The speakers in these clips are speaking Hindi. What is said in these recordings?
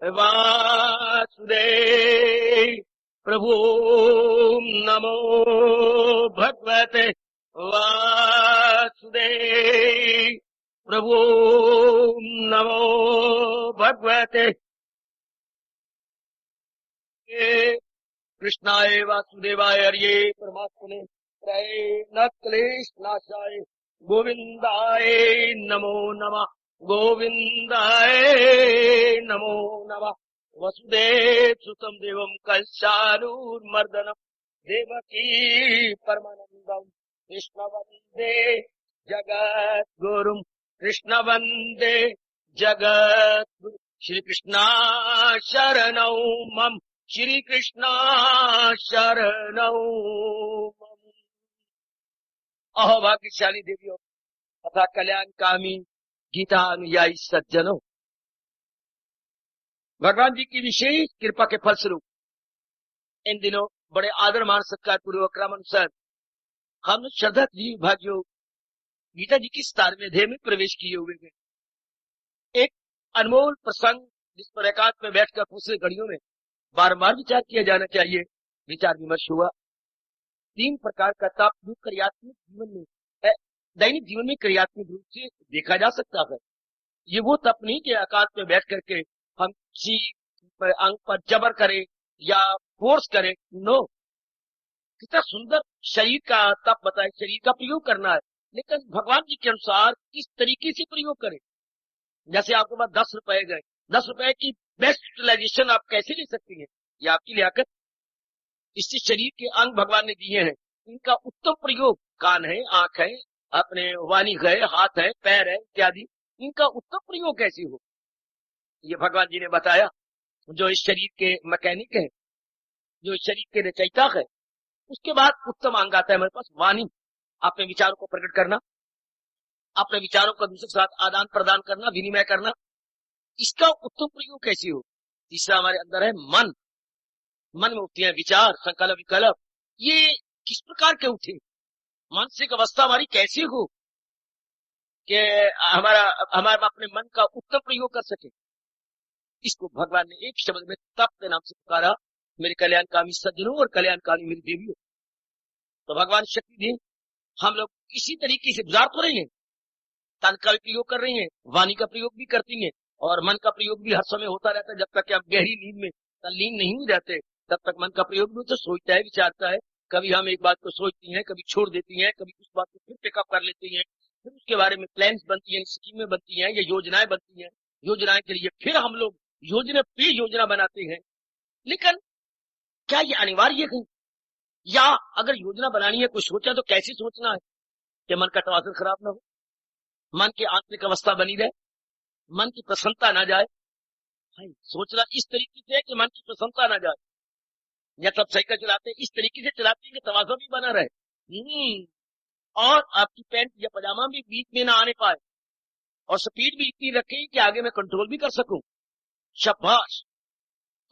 वासुदेव प्रभु नमो भगवते वासुदेव प्रभु नमो भगवते कृष्णाय वासुदेवाय हरिये परमात्मने न क्लेश नाशाय गोविंदाय नमो नमः गोविंदाय नमो नमः वसुदेव सुतम देवम कंसानुर्मर्दनम देवकी परमानंदम कृष्ण वंदे जगत गुरुम कृष्ण वंदे जगत गुरु श्री कृष्णा शरणौ मम श्री कृष्णा शरणौ मम। अहो भाग्यशाली देवियों तथा कल्याणकामी गीता अनुयायी सज्जनों, भगवान जी की विशेष कृपा के फलस्वरूप इन दिनों बड़े आदर मान सत्कार पूर्वक क्रमानुसार हम श्रद्धा भाग्यों गीता जी की 17वें अध्याय में प्रवेश किए हुए हैं। एक अनमोल प्रसंग जिस पर एकांत में बैठकर दूसरे घड़ियों में बार-बार विचार किया जाना चाहिए, विचार विमर्श हुआ। 3 प्रकार का तप जो क्रियात्मक जीवन में दैनिक जीवन में क्रियात्मक रूप से देखा जा सकता है। ये वो तप नहीं कि एकांत में बैठ करके हम किसी अंग पर जबर करें या फोर्स करें। नो, कितना सुंदर शरीर का तप बताए, शरीर का प्रयोग करना है, लेकिन भगवान जी के अनुसार किस तरीके से प्रयोग करें। जैसे आपके पास 10 रुपए गए, 10 रुपए की बेस्ट यूटिलाइजेशन आप कैसे ले सकती हैं, ये आपकी लियाकत। इससे शरीर के अंग भगवान ने दिए हैं, इनका उत्तम प्रयोग, कान है, आंख है, अपने वाणी है, हाथ है, पैर है इत्यादि, इनका उत्तम प्रयोग कैसे हो, ये भगवान जी ने बताया। जो इस शरीर के मैकेनिक है, जो इस शरीर के रचयिता है, उसके बाद उत्तम अंग आता है हमारे पास वाणी, अपने विचारों को प्रकट करना, अपने विचारों का दूसरे के साथ आदान प्रदान करना, विनिमय करना, इसका उत्तम प्रयोग कैसे हो। तीसरा हमारे अंदर है मन, मन में उठते हैं विचार, संकल्प, विकल्प, ये किस प्रकार के उठे, मानसिक अवस्था हमारी कैसे हो कि हमारा अपने मन का उत्तम प्रयोग कर सके। इसको भगवान ने एक शब्द में तप के नाम से पुकारा। मेरे कल्याणकामी सज्जनों और कल्याणकामी मेरी देवियों, तो भगवान शक्ति दी, हम लोग इसी तरीके से गुजार तो रहे हैं, तन का भी प्रयोग कर रही हैं, वाणी का प्रयोग भी करती हैं, और मन का प्रयोग भी हर समय होता रहता है। जब तक कि आप गहरी नींद में तल्लीन नहीं हो जाते तब तक मन का प्रयोग भी तो सोचता है, विचारता है। कभी हम एक बात को सोचती हैं, कभी छोड़ देती हैं, कभी उस बात को फिर पिकअप कर लेती हैं, फिर उसके बारे में प्लान्स बनती हैं, स्कीमें बनती हैं या योजनाएं बनती हैं। योजनाएं के लिए फिर हम लोग योजना पे योजना बनाते हैं। लेकिन क्या ये अनिवार्य है, या अगर योजना बनानी है, कुछ सोचा तो कैसे सोचना है कि मन का तवाज़ुन खराब ना हो, मन की आंतरिक अवस्था बनी रहे, मन की प्रसन्नता ना जाए। सोचना इस तरीके से है कि मन की प्रसन्नता ना जाए। या सब साइकिल चलाते हैं इस तरीके से चलाते हैं कि तवाज़ुन भी बना रहे, और आपकी पैंट या पजामा भी बीच में ना आने पाए, और स्पीड भी इतनी रखें कि आगे मैं कंट्रोल भी कर सकूं। शाबाश।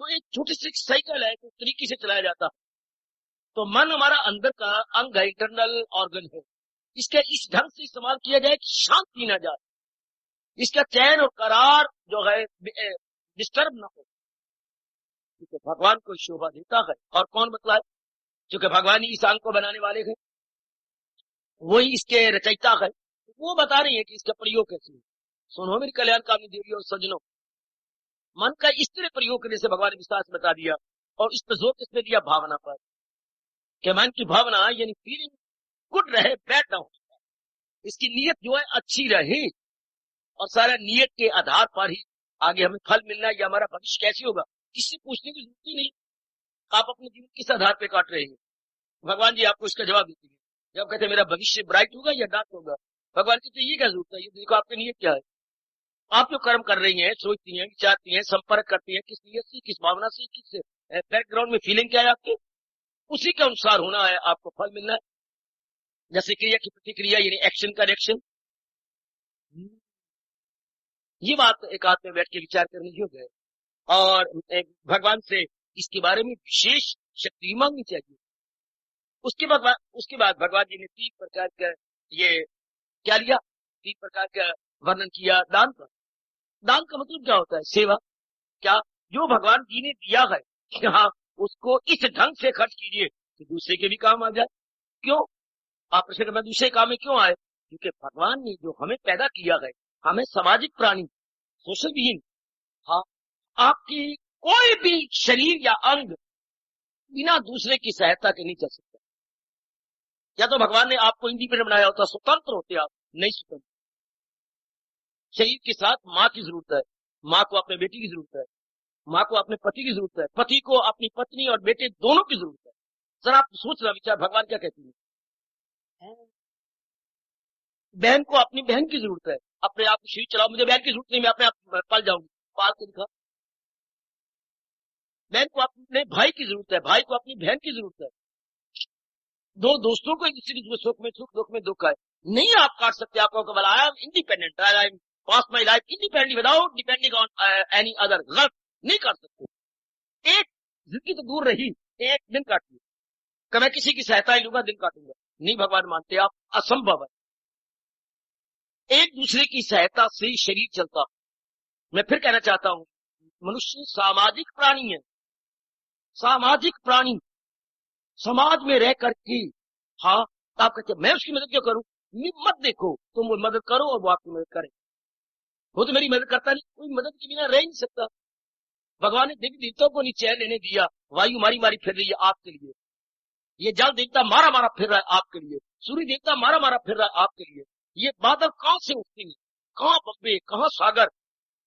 तो एक छोटी सी साइकिल है, तो तरीके से चलाया जाता है। तो मन हमारा अंदर का अंग है, इंटरनल ऑर्गन है, इसका इस ढंग से इस्तेमाल किया जाए कि शांति ना जाए, इसका चैन और करार जो है डिस्टर्ब ना हो, क्योंकि भगवान को शोभा देता है। और कौन बतलाए, क्योंकि भगवान ही इस अंग को बनाने वाले हैं, वही इसके रचयिता है, वो बता रही है कि इसका प्रयोग कैसे है। सुनो मेरी कल्याणकामी देवी और सज्जनों, मन का इस तरह प्रयोग करने से भगवान ने विस्तार से बता दिया, और इस पर जोर किसने दिया, भावना पर, कि मन की भावना यानी फीलिंग गुड रहे, बैड ना हो, इसकी नीयत जो है अच्छी रहे, और सारा नीयत के आधार पर ही आगे हमें फल मिलना है, या हमारा भविष्य कैसे होगा, किससे पूछने की जरूरत ही नहीं। आप अपने जीवन किस आधार पर काट रहे हैं, भगवान जी आपको इसका जवाब देते हैं। जब कहते हैं मेरा भविष्य ब्राइट होगा या डार्क होगा, भगवान कहते हैं ये क्या जरूरत है, ये देखो आपकी नीयत क्या है। आप जो कर्म कर रही हैं, सोचती हैं, विचारती हैं, संपर्क करती हैं, किस नीयत से, किस भावना से, किस बैकग्राउंड में फीलिंग क्या है आपके, उसी के अनुसार होना है, आपको फल मिलना है। जैसे क्रिया की प्रतिक्रिया यानी एक्शन का रिएक्शन। ये बात एक आध में बैठ के विचार करने योग्य है, और भगवान से इसके बारे में विशेष शक्ति मांगनी चाहिए। उसके बाद भगवान जी ने 3 प्रकार का ये क्या लिया, 3 प्रकार का वर्णन किया दान का। दान का मतलब क्या होता है, सेवा। क्या जो भगवान जी ने दिया है, हाँ, उसको इस ढंग से खर्च कीजिए कि दूसरे के भी काम आ जाए। क्यों? आप प्रश्न करना दूसरे काम में क्यों आए? क्योंकि भगवान ने जो हमें पैदा किया है, हमें सामाजिक प्राणी, सोशल बीइंग, हाँ, आपकी कोई भी शरीर या अंग बिना दूसरे की सहायता के नहीं चल सकता। या तो भगवान ने आपको इंडिपेंडेंट बनाया होता, स्वतंत्र होते आप, नहीं स्वतंत्र। शरीर के साथ माँ की जरूरत है, माँ को अपने बेटी की जरूरत है, माँ को अपने पति की जरूरत है, पति को अपनी पत्नी और बेटे दोनों की जरूरत है। सर आप सोचना विचार, भगवान क्या कहती है? बहन को अपनी बहन की जरूरत है, अपने आप शरीर चलाओ, मुझे बहन की जरूरत नहीं, मैं अपने आप पल जाऊंगी, पाल के दिखा। बहन को अपने भाई की जरूरत है, भाई को अपनी बहन की जरूरत है। दो दोस्तों को एक दूसरे की सुख में सुख, दुख में दुख है। नहीं आप काट सकते, आपको केवल I am independent, I am pass my life independently without depending on any other, गलत नहीं कर सकते। एक जिंदगी तो दूर रही, एक दिन काटिए कि मैं किसी की सहायता ही लूंगा, दिन काटूंगा, नहीं भगवान मानते आप, असंभव है। एक दूसरे की सहायता से शरीर चलता। मैं फिर कहना चाहता हूं, मनुष्य सामाजिक प्राणी है, सामाजिक प्राणी, समाज में रह करके, हाँ, आप कहते मैं उसकी मदद क्यों करूं? मत देखो, तुम वो मदद करो और वो आपकी मदद करे। वो तो मेरी मदद करता नहीं, कोई मदद के बिना रह नहीं सकता। भगवान ने देवी देवताओं को नहीं चैन लेने दिया, वायु मारी मारी फिर रही है आपके लिए, ये जल देवता मारा मारा फिर रहा है आपके लिए, सूर्य देवता मारा मारा फिर रहा है आपके लिए। ये बादल कहां से उठती हैं, कहां बम्बे, कहां सागर,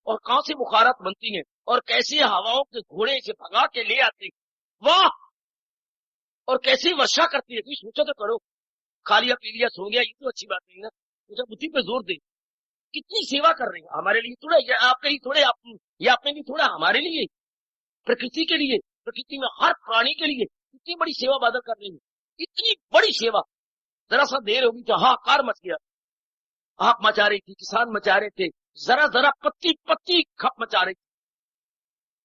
और कहां से बुखारत बनती हैं, और कैसे हवाओं के घोड़े से भगा के ले आते हैं, वाह, और कैसे वर्षा करती है। सोचा तो करो, खा लिया पी लिया सो गया, ये तो अच्छी बात नहीं ना। मुझे बुद्धि पे जोर दे, कितनी सेवा कर रहे हैं हमारे लिए, थोड़ा ये आपके लिए, थोड़े ये आपने भी थोड़ा हमारे लिए, प्रकृति के लिए, प्रकृति में हर प्राणी के लिए इतनी बड़ी सेवा बादल कर रही है, इतनी बड़ी सेवा। जरा सा देर होगी तो हाहाकार मच गया, आप मचा रही थी, किसान मचा रहे थे, जरा जरा पत्ती पत्ती खप मचा रही थी,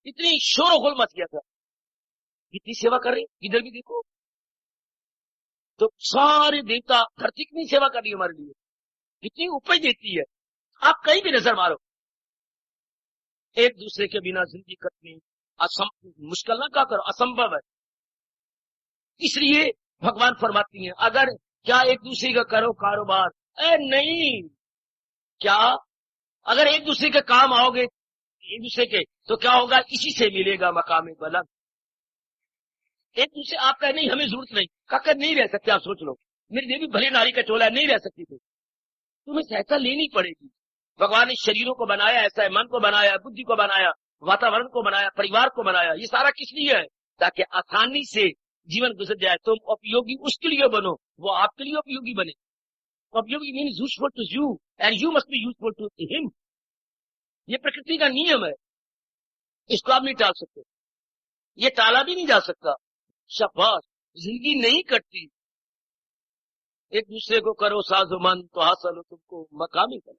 इतनी शोरगुल मच गया था। कितनी सेवा कर रहे, इधर भी देखो तो सारे देवता धरती की सेवा कर रही है हमारे लिए, कितनी उपज देती है। आप कहीं भी नजर मारो, एक दूसरे के बिना जिंदगी कटनी मुश्किल ना, क्या करो, असंभव है। इसलिए भगवान फरमाती हैं, अगर क्या एक दूसरे का करो कारोबार, नहीं, क्या अगर एक दूसरे के काम आओगे एक दूसरे के, तो क्या होगा, इसी से मिलेगा मकाम बुलंद। एक दूसरे आप कहे नहीं हमें जरूरत नहीं, काकर नहीं रह सकते, आप सोच लो, मेरी देवी भले नारी का चोला नहीं रह सकती थी, तुम्हें सहायता लेनी पड़ेगी। भगवान ने शरीरों को बनाया, ऐसा है, मन को बनाया, बुद्धि को बनाया, वातावरण को बनाया, परिवार को बनाया, ये सारा किस लिए है? ताकि आसानी से जीवन गुजर जाए। तुम उपयोगी उसके लिए बनो, वो आपके लिए उपयोगी बने। उपयोगी means useful to you and you must be useful to him. ये प्रकृति का नियम है, इसको आप नहीं टाल सकते, ये टाला भी नहीं जा सकता। शाबाश, जिंदगी नहीं कटती, एक दूसरे को करो साजोमन तो हासिल हो तुमको मकामी करो।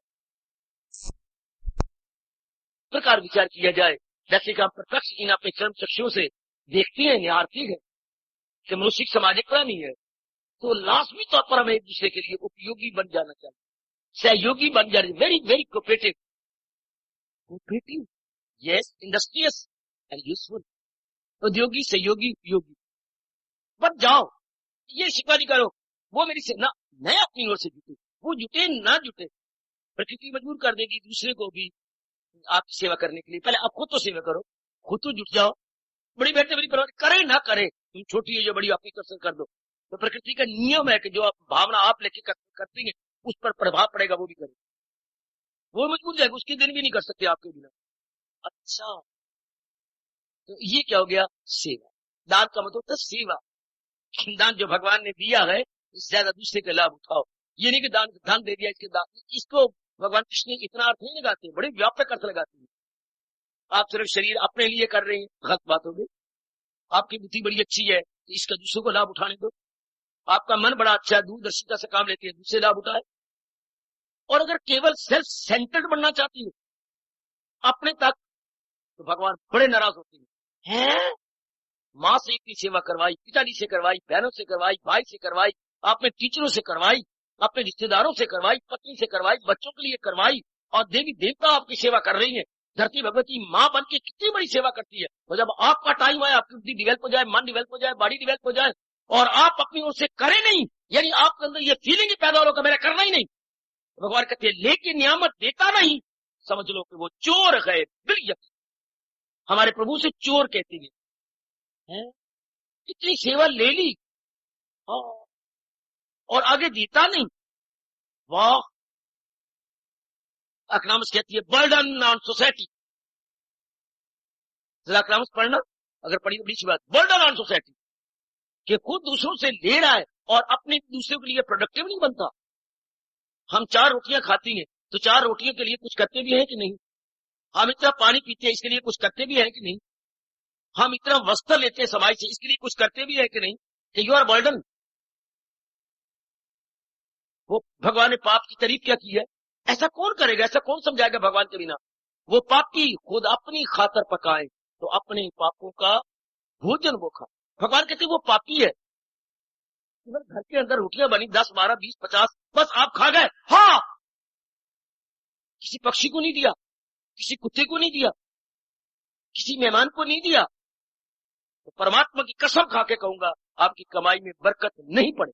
प्रकार विचार किया जाए, जैसे कि हम प्रत्यक्ष इन अपने कर्म चक्षुओं से देखते हैं, निहारती है कि मनुष्य सामाजिक प्राणी है, तो लाजमी तौर पर हमें एक दूसरे के लिए उपयोगी बन जाना चाहिए, सहयोगी बन जाए, very very cooperative, cooperative, yes, industrious and useful, उद्योगी, सहयोगी, उपयोगी बन जाओ। ये शिकवा नहीं करो, वो मेरी से ना, मैं अपनी ओर से जुटे, वो जुटे ना जुटे, प्रकृति मजबूर कर देगी दूसरे को भी आपकी सेवा करने के लिए। पहले आप खुद तो सेवा करो, खुद तो जुट जाओ, बड़ी बेटे बड़ी परवाह करे ना करे, तुम छोटी हो जो बड़ी आपकी कसर कर दो। तो प्रकृति का नियम है कि जो आप भावना आप लेके करती है उस पर प्रभाव पड़ेगा, वो भी करे, वो मजबूर जाएगा, उसके दिन भी नहीं कर सकते आपके बिना। अच्छा, तो ये क्या हो गया, सेवा। दान का मतलब था सेवा। दान जो भगवान ने दिया है इससे ज्यादा दूसरे का लाभ उठाओ। ये नहीं कि दान धन दे दिया, इसके दान, इसको भगवान कृष्ण इतना अर्थ नहीं लगाते, बड़े व्यापक अर्थ लगाते हैं। आप सिर्फ शरीर अपने लिए कर रहे हैं, गलत बात होगी। आपकी बुद्धि बड़ी अच्छी है, तो इसका दूसरों को लाभ उठाने दो। आपका मन बड़ा अच्छा है, दूरदर्शिता से काम लेते हैं, दूसरे लाभ उठाए। और अगर केवल सेल्फ सेंटर्ड बनना चाहती हो अपने तक, तो भगवान बड़े नाराज होते हैं। माँ से इतनी सेवा करवाई, पिताजी से करवाई, बहनों से करवाई, भाई से करवाई, आपने टीचरों से करवाई, अपने रिश्तेदारों से करवाई, पत्नी से करवाई, बच्चों के लिए करवाई, और देवी देवता आपकी सेवा कर रही है, धरती भगवती माँ बन के कितनी बड़ी सेवा करती है। तो जब आपका टाइम आए, आपकी बुद्धि डिवेल्प हो जाए, मन डिवेल्प हो जाए, बॉडी डिवेल्प हो जाए, और आप अपनी ओर से करें नहीं, यानी आपके अंदर ये फीलिंग ही पैदा हो मेरा करना ही नहीं, भगवान कहते हैं लेके नियामत देता नहीं, समझ लो कि वो चोर है। बिल्कुल हमारे प्रभु से चोर कहती है, इतनी सेवा ले ली और आगे देता नहीं। वाह, अकनामस कहती है बर्डन ऑन सोसाइटी। अकनामस पढ़ना, अगर पढ़ी तो बड़ी बात, बर्डन ऑन सोसाइटी, कि खुद दूसरों से ले रहा है और अपने दूसरों के लिए प्रोडक्टिव नहीं बनता। हम 4 रोटियां खाती हैं, तो 4 रोटियों के लिए कुछ करते भी हैं कि नहीं? हम इतना पानी पीते हैं, इसके लिए कुछ करते भी हैं कि नहीं? हम इतना वस्त्र लेते हैं समाज से, इसके लिए कुछ करते भी है कि नहीं? कि यू आर बर्डन। वो भगवान ने पाप की तारीफ क्या की है? ऐसा कौन करेगा, ऐसा कौन समझाएगा भगवान के बिना? वो पापी खुद अपनी खातर पकाए तो अपने पापों का भोजन वो खा। भगवान कहते वो पापी है, घर के अंदर रोटियां बनी 10, 12, 20, 50, बस आप खा गए। हाँ, किसी पक्षी को नहीं दिया, किसी कुत्ते को नहीं दिया, किसी मेहमान को नहीं दिया, तो परमात्मा की कसम खा के कहूंगा आपकी कमाई में बरकत नहीं पड़े।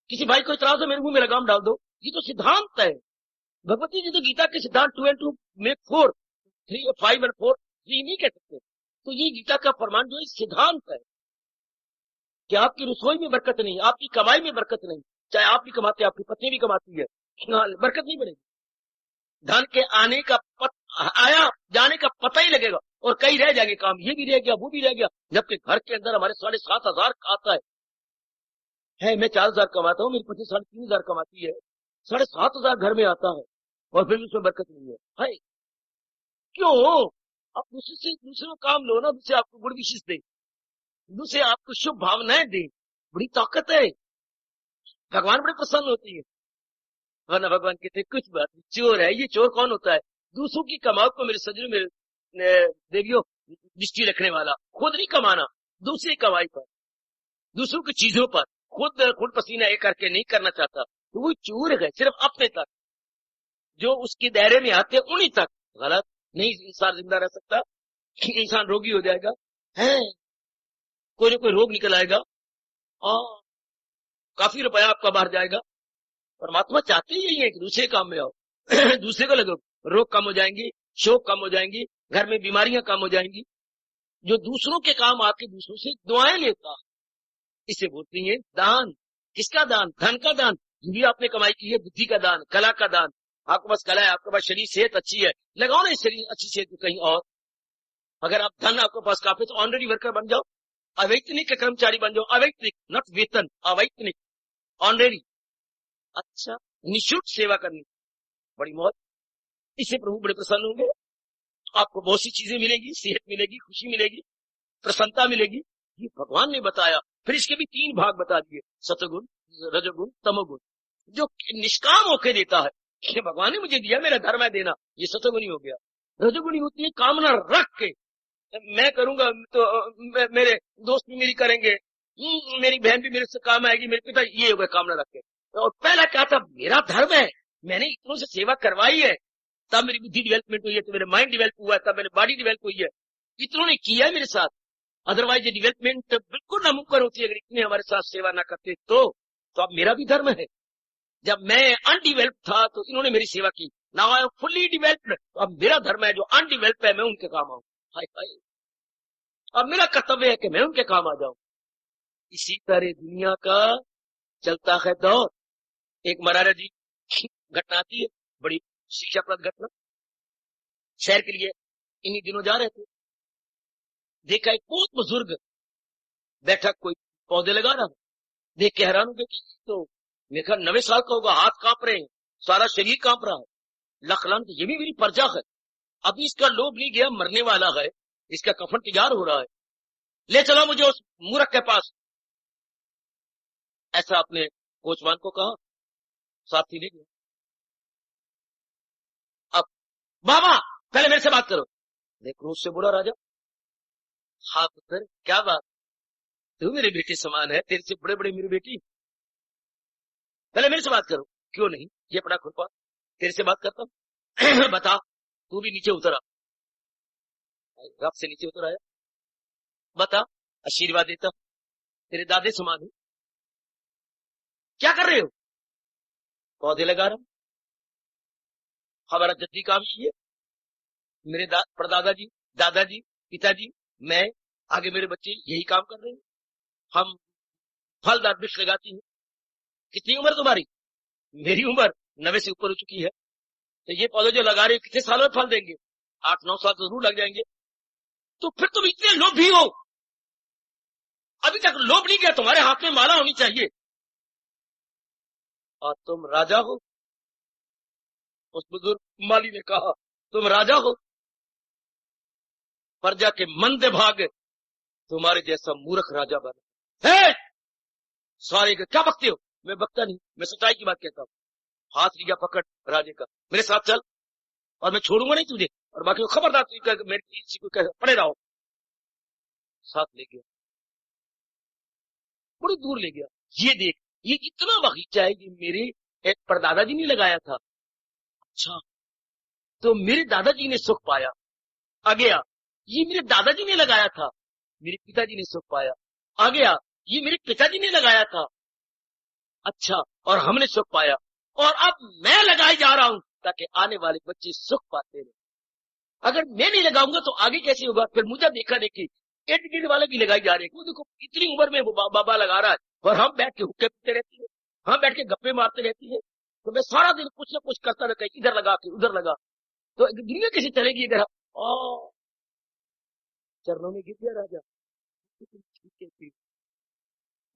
किसी भाई को इतराज है, मेरे मुंह में लगाम डाल दो, ये तो सिद्धांत है। भगवती जी तो गीता के सिद्धांत 2 and 2 make 4, 3 और 5 and 4 3 नहीं कह सकते। तो ये गीता का फरमान जो है सिद्धांत है कि आपकी रसोई में बरकत नहीं, आपकी कमाई में बरकत नहीं, चाहे आप भी कमाते, आपकी पत्नी भी कमाती है, बरकत नहीं बढ़ेगी। धन के आने का आया जाने का पता ही लगेगा, और कई रह जाएंगे काम, ये भी रह गया, वो भी रह गया, जबकि घर के अंदर हमारे 7,500 आता है। मैं 4,000 कमाता हूँ, मेरी पत्नी 3,500 कमाती है, 7,500 घर में आता है और फिर उसमें बरकत नहीं है। क्यों? आप दूसरे काम लो ना, दूसरे आपको गुड विशेष दे, दूसरे आपको शुभ भावनाएं दे, बड़ी ताकत है। भगवान बड़े प्रसन्न होती है। वरना भगवान कहते कुछ बात नहीं, चोर है ये। चोर कौन होता है? दूसरों की कमाई को मेरे सजनों में देवियों दृष्टि रखने वाला, खुद नहीं कमाना, दूसरी कमाई पर, दूसरों की चीजों पर खुद पसीना एक करके नहीं करना चाहता, तो वो चोर है। सिर्फ अपने तक, जो उसके दायरे में आते उन्हीं तक। गलत नहीं, इंसान जिंदा रह सकता, इंसान रोगी हो जाएगा, है कोई ना कोई रोग निकल आएगा, काफी रुपया आपका बाहर जाएगा। परमात्मा चाहते ही यही है कि दूसरे काम में आओ, दूसरे को लगो, रोग कम हो जाएंगे, शोक कम हो जाएंगी, घर में बीमारियां कम हो जाएंगी। जो दूसरों के काम आके दूसरों से दुआएं लेता, इसे बोलते हैं दान। किसका दान? धन का दान, जो भी आपने कमाई की है, बुद्धि का दान, कला का दान। आपके पास कला है, आपके पास शरीर सेहत अच्छी है, लगाओ ना शरीर अच्छी सेहत को कहीं और। अगर आप धन आपके पास काफी, तो ऑनरेडी वर्कर बन जाओ, अवैतनिक कर्मचारी बन जाओ, अवैतनिक नॉट वेतन, अवैतनिक ऑनरेडी। अच्छा, निःशुल्क सेवा करनी, बड़ी मौज। इससे प्रभु बड़े प्रसन्न होंगे, आपको बहुत सी चीजें मिलेगी, सेहत मिलेगी, खुशी मिलेगी, प्रसन्नता मिलेगी। ये भगवान ने बताया। फिर इसके भी 3 भाग बता दिए, सतगुण, रजोगुण, तमोगुण। जो निष्काम होके देता है, ये भगवान ने मुझे दिया, मेरा धर्म है देना, ये सतगुणी हो गया। रजोगुणी होती है कामना रख के, मैं करूंगा तो मेरे दोस्त भी मेरी करेंगे, मेरी बहन भी मेरे से काम आएगी, मेरे पिता, ये हो गया कामना रख के। और पहला क्या था? मेरा धर्म है, मैंने इतनों से सेवा करवाई है, तब मेरी बुद्धि डेवलपमेंट हुई है, तो मेरे माइंड डेवलप हुआ है, तब मेरी बॉडी डेवलप हुई है, इतनों ने किया है मेरे साथ। अदरवाइज ये डेवलपमेंट बिल्कुल नामुमकिन होती है अगर इतने हमारे साथ सेवा ना करते। तो अब मेरा भी धर्म है। जब मैं अनडिवेल्प था तो इन्होंने मेरी सेवा की, now I am fully developed, तो अब मेरा धर्म है जो अनडिवेल्प है मैं उनके काम आऊं। हाय हाय, अब मेरा कर्तव्य है कि मैं उनके काम आ जाऊं। इसी तरह दुनिया का चलता है दौर। एक महाराज जी घटना आती है, बड़ी शिक्षाप्रद घटना। शहर के लिए इन्हीं दिनों जा रहे थे, देखा एक बहुत बुजुर्ग बैठा कोई पौधे लगा रहा, देख के हैरान हो गए कि तो मेरे ख्याल 90 साल का होगा, हाथ कांप रहे हैं, सारा शरीर कांप रहा है। लखलन, ये भी मेरी प्रजा है, अभी इसका लोभ नहीं गया, मरने वाला है, इसका कफन तैयार हो रहा है, ले चला मुझे उस मूर्ख के पास। ऐसा अपने कोचवान को कहा, साथी ले गया। अब बाबा पहले मेरे से बात करो। देखो उससे बोला राजा, हाँ पुत्र क्या बात, तू मेरे बेटे समान है, तेरे से बड़े बड़े मेरी बेटी, पहले मेरे से बात करो। क्यों नहीं, ये बड़ा खुरपा, तेरे से बात करता हूं। बता, तू भी नीचे उतर आ। रब से नीचे उतर आया। बता, आशीर्वाद देता, तेरे दादे समान हूं। क्या कर रहे हो? पौधे लगा रहा हूं। हमारा जद्दी काम ये है। मेरे परदादाजी, दादाजी, पिताजी, मैं, आगे मेरे बच्चे यही काम कर रहे हैं। हम फलदार वृक्ष लगाती हैं। कितनी उम्र तुम्हारी? मेरी उम्र 90 से ऊपर हो चुकी है। तो ये पौधे जो लगा रहे हो कितने सालों में फल देंगे? 8-9 साल तो जरूर लग जाएंगे। तो फिर तुम इतने लोभी हो, अभी तक लोभ नहीं किया। तुम्हारे हाथ में माला होनी चाहिए और तुम राजा हो। उस बुजुर्ग माली ने कहा, तुम राजा हो, प्रजा के मंद भाग तुम्हारे जैसा मूर्ख राजा बना है। सारे क्या बकते हो? मैं बकता नहीं, मैं सच्चाई की बात कहता हूं। हाथ लिया पकड़ राजे का, मेरे साथ चल और मैं छोड़ूंगा नहीं तुझे, और बाकी खबरदार तू मेरे किसी को पड़े रहो। साथ ले गया, बड़ी दूर ले गया। ये देख, ये इतना बगीचा है, ये मेरे एक परदादाजी ने लगाया था। अच्छा, तो मेरे दादाजी ने सुख पाया। आ गया, ये मेरे दादाजी ने लगाया था। मेरे पिताजी ने सुख पाया। आ गया, ये मेरे पिताजी ने लगाया था। अच्छा, और हमने सुख पाया, और अब मैं लगाए जा रहा हूं ताकि आने वाले बच्चे सुख पाते रहे। अगर मैं नहीं लगाऊंगा तो आगे कैसे होगा? फिर मुझे देखा देखी एटीट्यूड वाले भी लगाई जा रहे हैं। वो देखो इतनी उम्र में वो बाबा लगा रहा है और हम बैठ के हुक्के पीते रहती है, हम बैठ के गप्पे मारते रहती है। तो मैं सारा दिन कुछ ना कुछ करता रहता है, इधर लगा के उधर लगा। तो दुनिया कैसे चलेगी अगर चरणों में गिर गया राजा।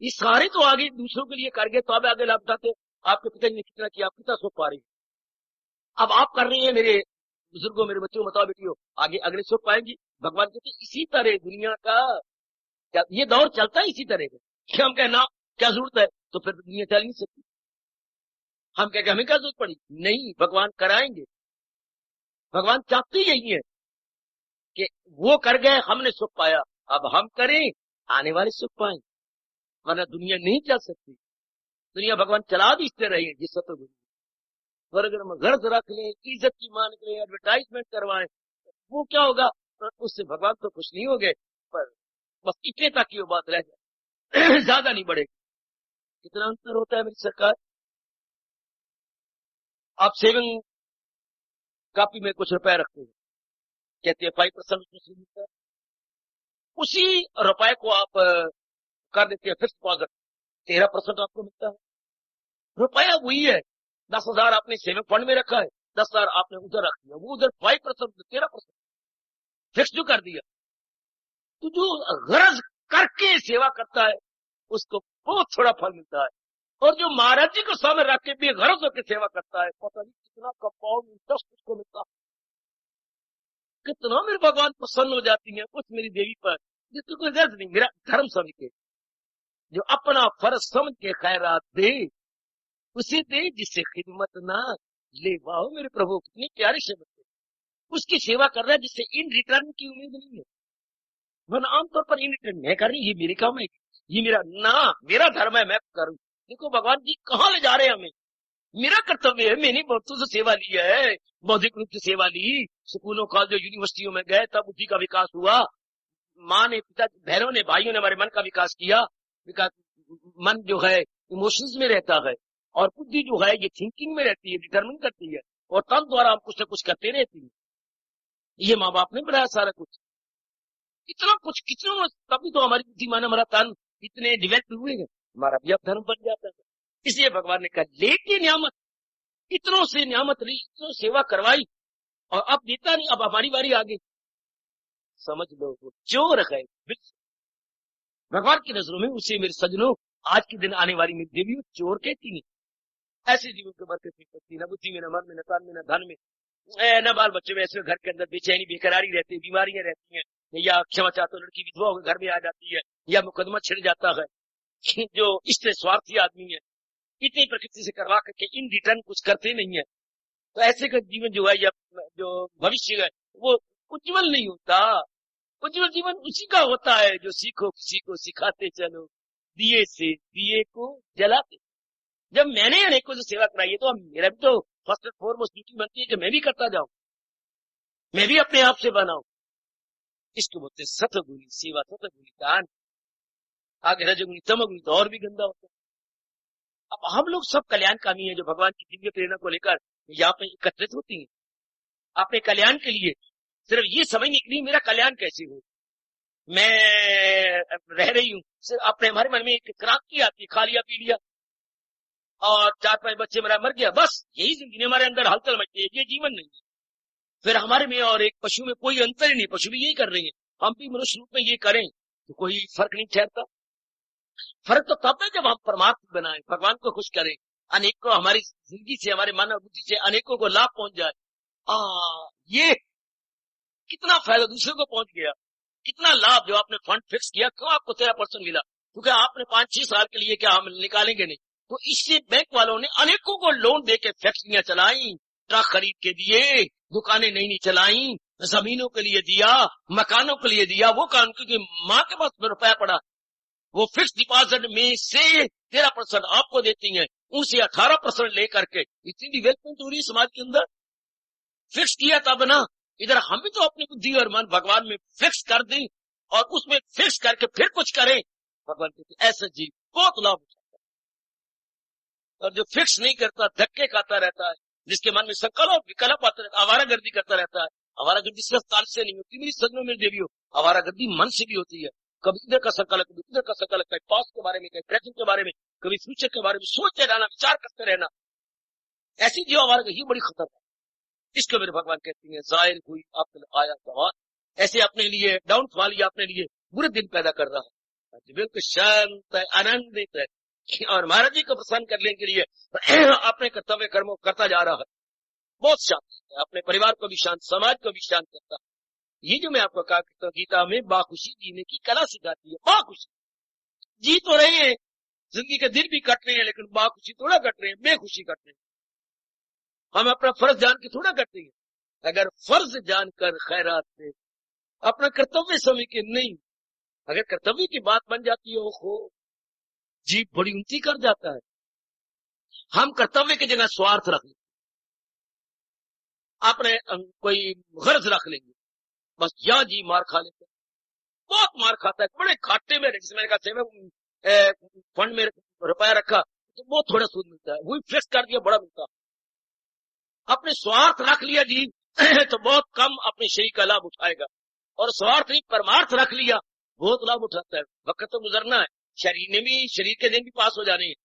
ये सारे तो आगे दूसरों के लिए कर गए, तो अब आगे लाभ उठाते। आपके पिताजी ने कितना किया, आप कितना सुख पा रही। अब आप कर रही है। मेरे बुजुर्गों, मेरे बच्चों, बताओ बेटियों, आगे अगले सुख पाएंगी। भगवान कहते इसी तरह दुनिया का ये दौर चलता है इसी तरह का। हम कहना क्या जरूरत है, तो फिर दुनिया चल नहीं सकती। हम कह हमें क्या जरूरत पड़ी? नहीं, भगवान कराएंगे। भगवान चाहते यही है कि वो कर गए, हमने सुख पाया, अब हम करें, आने वाले सुख पाएं। वरना दुनिया नहीं चल सकती। दुनिया भगवान चला भी इससे रही है जिस सतगुरु स्वर्ग में गर्ज रख ले, इज्जत की मान ले, एडवर्टाइजमेंट करवाएं, वो क्या होगा? तो उससे भगवान तो खुश नहीं हो गए, पर बस इतने तक की वो बात रह जाए, ज्यादा नहीं बढ़ेगी। कितना अंतर होता है मेरी सरकार। आप सेविंग कापी में कुछ रुपए रखते हैं, कहते हैं 5% उसमें मिलता है। उसी रुपए को आप कर देते हैं फिक्स डिपॉजिट, 13% आपको मिलता है। रुपया वही है। 10,000 आपने सेविंग फंड में रखा है, 10,000 आपने उधर रख दिया, वो उधर 5%, 13% फिक्स जो कर दिया। तो जो गरज करके सेवा करता है उसको बहुत थोड़ा फल मिलता है, और जो महाराज जी को सामने रख के बेगरज होकर सेवा करता है, पता नहीं कितना कंपाउंड इंटरेस्ट उसको मिलता है। कितना मेरे भगवान प्रसन्न हो जाती है कुछ मेरी देवी पर, जिसको कोई गर्ज नहीं, मेरा धर्म समझ के, जो अपना फर्ज समझ के खैरात दे उसे दे, जिससे खिदमत ना ले। वाह मेरे प्रभु, कितने प्यारे शब्द थे। उसकी सेवा कर रहा है जिससे इन रिटर्न की उम्मीद नहीं है। वरना आमतौर पर इन रिटर्न मैं कर रही, ये मेरे काम है, ये मेरा ना, मेरा धर्म है, मैं करूं। देखो भगवान जी कहाँ ले जा रहे हैं हमें। मेरा कर्तव्य है, मैंने बहुतों से सेवा ली है, बौद्धिक रूप से सेवा ली, स्कूलों कॉलेजों यूनिवर्सिटियों में गए, तब बुद्धि का विकास हुआ। माँ ने, पिता, बहनों ने, भाइयों ने हमारे मन का विकास किया। विकास, मन जो है इमोशंस में रहता है, और बुद्धि जो है ये थिंकिंग में रहती है, डिटरमिन करती है, और तन द्वारा हम कुछ न कुछ करते रहती है। ये माँ बाप ने बनाया सारा कुछ, इतना कुछ, कितना, तभी तो हमारी बुद्धि, माना हमारा तन इतने डेवलप हुए हैं, हमारा भी अब धर्म बन जाता है। इसलिए भगवान ने कहा लेके नियामत, इतनों से नियामत ली, इतनों सेवा करवाई, और अब देता नहीं, अब हमारी बारी आ गई। समझ लो वो चोर है। भगवान की नजरों में उसे मेरे सजनों, आज के दिन आने वाली मेरी देवी चोर कहती नहीं। ऐसे जीवन के बरकत नहीं सकती, न बुद्धि में, न मन में, न तन में, न धन में, न बाल बच्चे में। ऐसे घर के अंदर बेचैनी, बेकरारी रहती है, बीमारियां रहती हैं, या क्षमा चाहते लड़की विधवा होकर घर में आ जाती है, या मुकदमा छिड़ जाता है। जो इससे स्वार्थी आदमी है, इतनी प्रकृति से करवा करके इन रिटर्न कुछ करते नहीं है, तो ऐसे का जीवन जो है, या जो भविष्य है, वो उज्जवल नहीं होता। उज्जवल जीवन उसी का होता है जो सीखो किसी को सिखाते चलो, दिए से दिए को जलाते। जब मैंने अनेकों से सेवा कराई है, तो मेरा भी तो फर्स्ट एंड फॉरमोस्ट ड्यूटी बनती है कि मैं भी करता जाऊं, मैं भी अपने आप से बनाऊं। इसको बोलते सतगुणी सेवा, सतगुणी दान। आगे रजगुणी तमगुणी तो और भी गंदा होता है। अब हम लोग सब कल्याणकामी है जो भगवान की दिव्य प्रेरणा को लेकर यहाँ पे एकत्रित होती हैं अपने कल्याण के लिए। सिर्फ ये समझने के लिए मेरा कल्याण कैसे हो, मैं रह रही हूं, सिर्फ अपने हमारे मन में एक क्रांति आती है, खा लिया पी लिया और 4-5 बच्चे मेरा मर गया, बस यही जिंदगी हमारे अंदर हलचल मचती है, ये जीवन नहीं है। फिर हमारे में और एक पशु में कोई अंतर ही नहीं, पशु भी यही कर रहे हैं, हम भी मनुष्य रूप में ये करें तो कोई फर्क नहीं ठहरता। फर्क तो तब है जब हम परमार्थ बनाएं, भगवान को खुश करें, अनेकों हमारी जिंदगी से, हमारे मानव बुद्धि से अनेकों को लाभ पहुंच जाए। ये कितना फायदा दूसरे को पहुंच गया, कितना लाभ। जो आपने फंड फिक्स किया, क्यों आपको 13% मिला, क्योंकि आपने 5-6 साल के लिए क्या हम निकालेंगे नहीं, तो इससे बैंक वालों ने अनेकों को लोन देके फैक्ट्रियां चलाई, ट्रक खरीद के दिए, दुकानें नई नई चलाई, जमीनों के लिए दिया, मकानों के लिए दिया। वो काम क्योंकि माँ के पास रुपया पड़ा, वो फिक्स डिपॉजिट में से 13% आपको देती है, उनसे 18% लेकर के इतनी डेवलपमेंट हो रही है समाज के अंदर। फिक्स किया तब ना, इधर हम भी तो अपनी बुद्धि और मन भगवान में फिक्स कर दें और उसमें फिक्स करके फिर कुछ करें। भगवान कहते ऐसा जीव बहुत लाभ उठाता है। और जो फिक्स नहीं करता, धक्के खाता रहता है, जिसके मन में संकल्प विकल्प आता रहता है, आवारागर्दी करता रहता है। आवारागर्दी सिर्फ ताल से नहीं होती मेरी सजनों में देवियों, आवारागर्दी मन से भी होती है। कभी इधर का संकल्प, कभी उधर का संकल्प, कभी पास्ट के बारे में, कभी प्रेजेंट के बारे में, कभी फ्यूचर के बारे में सोचते रहना, विचार करते रहना, ऐसी जो आवारागर्दी बड़ी खतरनाक। इसको मेरे भगवान कहते हैं जाहिर हुई आपने आया गवार, ऐसे अपने लिए डाउनफॉल या अपने लिए बुरे दिन पैदा कर रहा है। बिल्कुल शांत है, आनंदित है और महाराज जी को प्रसन्न करने के लिए अपने कर्तव्य कर्मों करता जा रहा है। बहुत शांत है, अपने परिवार को भी शांत, समाज को भी शांत करता है। ये जो मैं आपको कहा करता हूँ, गीता में बाखुशी जीने की कला सिखाती है। बाखुशी जी तो रहे हैं, जिंदगी के दिन भी कट रहे हैं, लेकिन बाखुशी थोड़ा कट रहे हैं, बेखुशी कट रहे हैं। हम अपना फर्ज जान के थोड़ा करते हैं, अगर फर्ज जानकर खैरात से अपना कर्तव्य समय के नहीं, अगर कर्तव्य की बात बन जाती है, ओहो जीव बड़ी ऊंची कर जाता है। हम कर्तव्य की जगह स्वार्थ रख लेंगे, अपने कोई गर्ज रख लेंगे, बस या जी मार खा लेते हैं, बहुत मार खाता है, बड़े घाटे में। जैसे मैंने कहा फंड में रुपया रखा तो बहुत थोड़ा सूद मिलता है, वही फिक्स कर दिया बड़ा मिलता है। अपने स्वार्थ रख लिया जी तो बहुत कम अपने शरीर का लाभ उठाएगा, और स्वार्थ नहीं परमार्थ रख लिया बहुत लाभ उठाता है। वक्त तो गुजरना है, शरीर के दिन भी पास हो जाने हैं,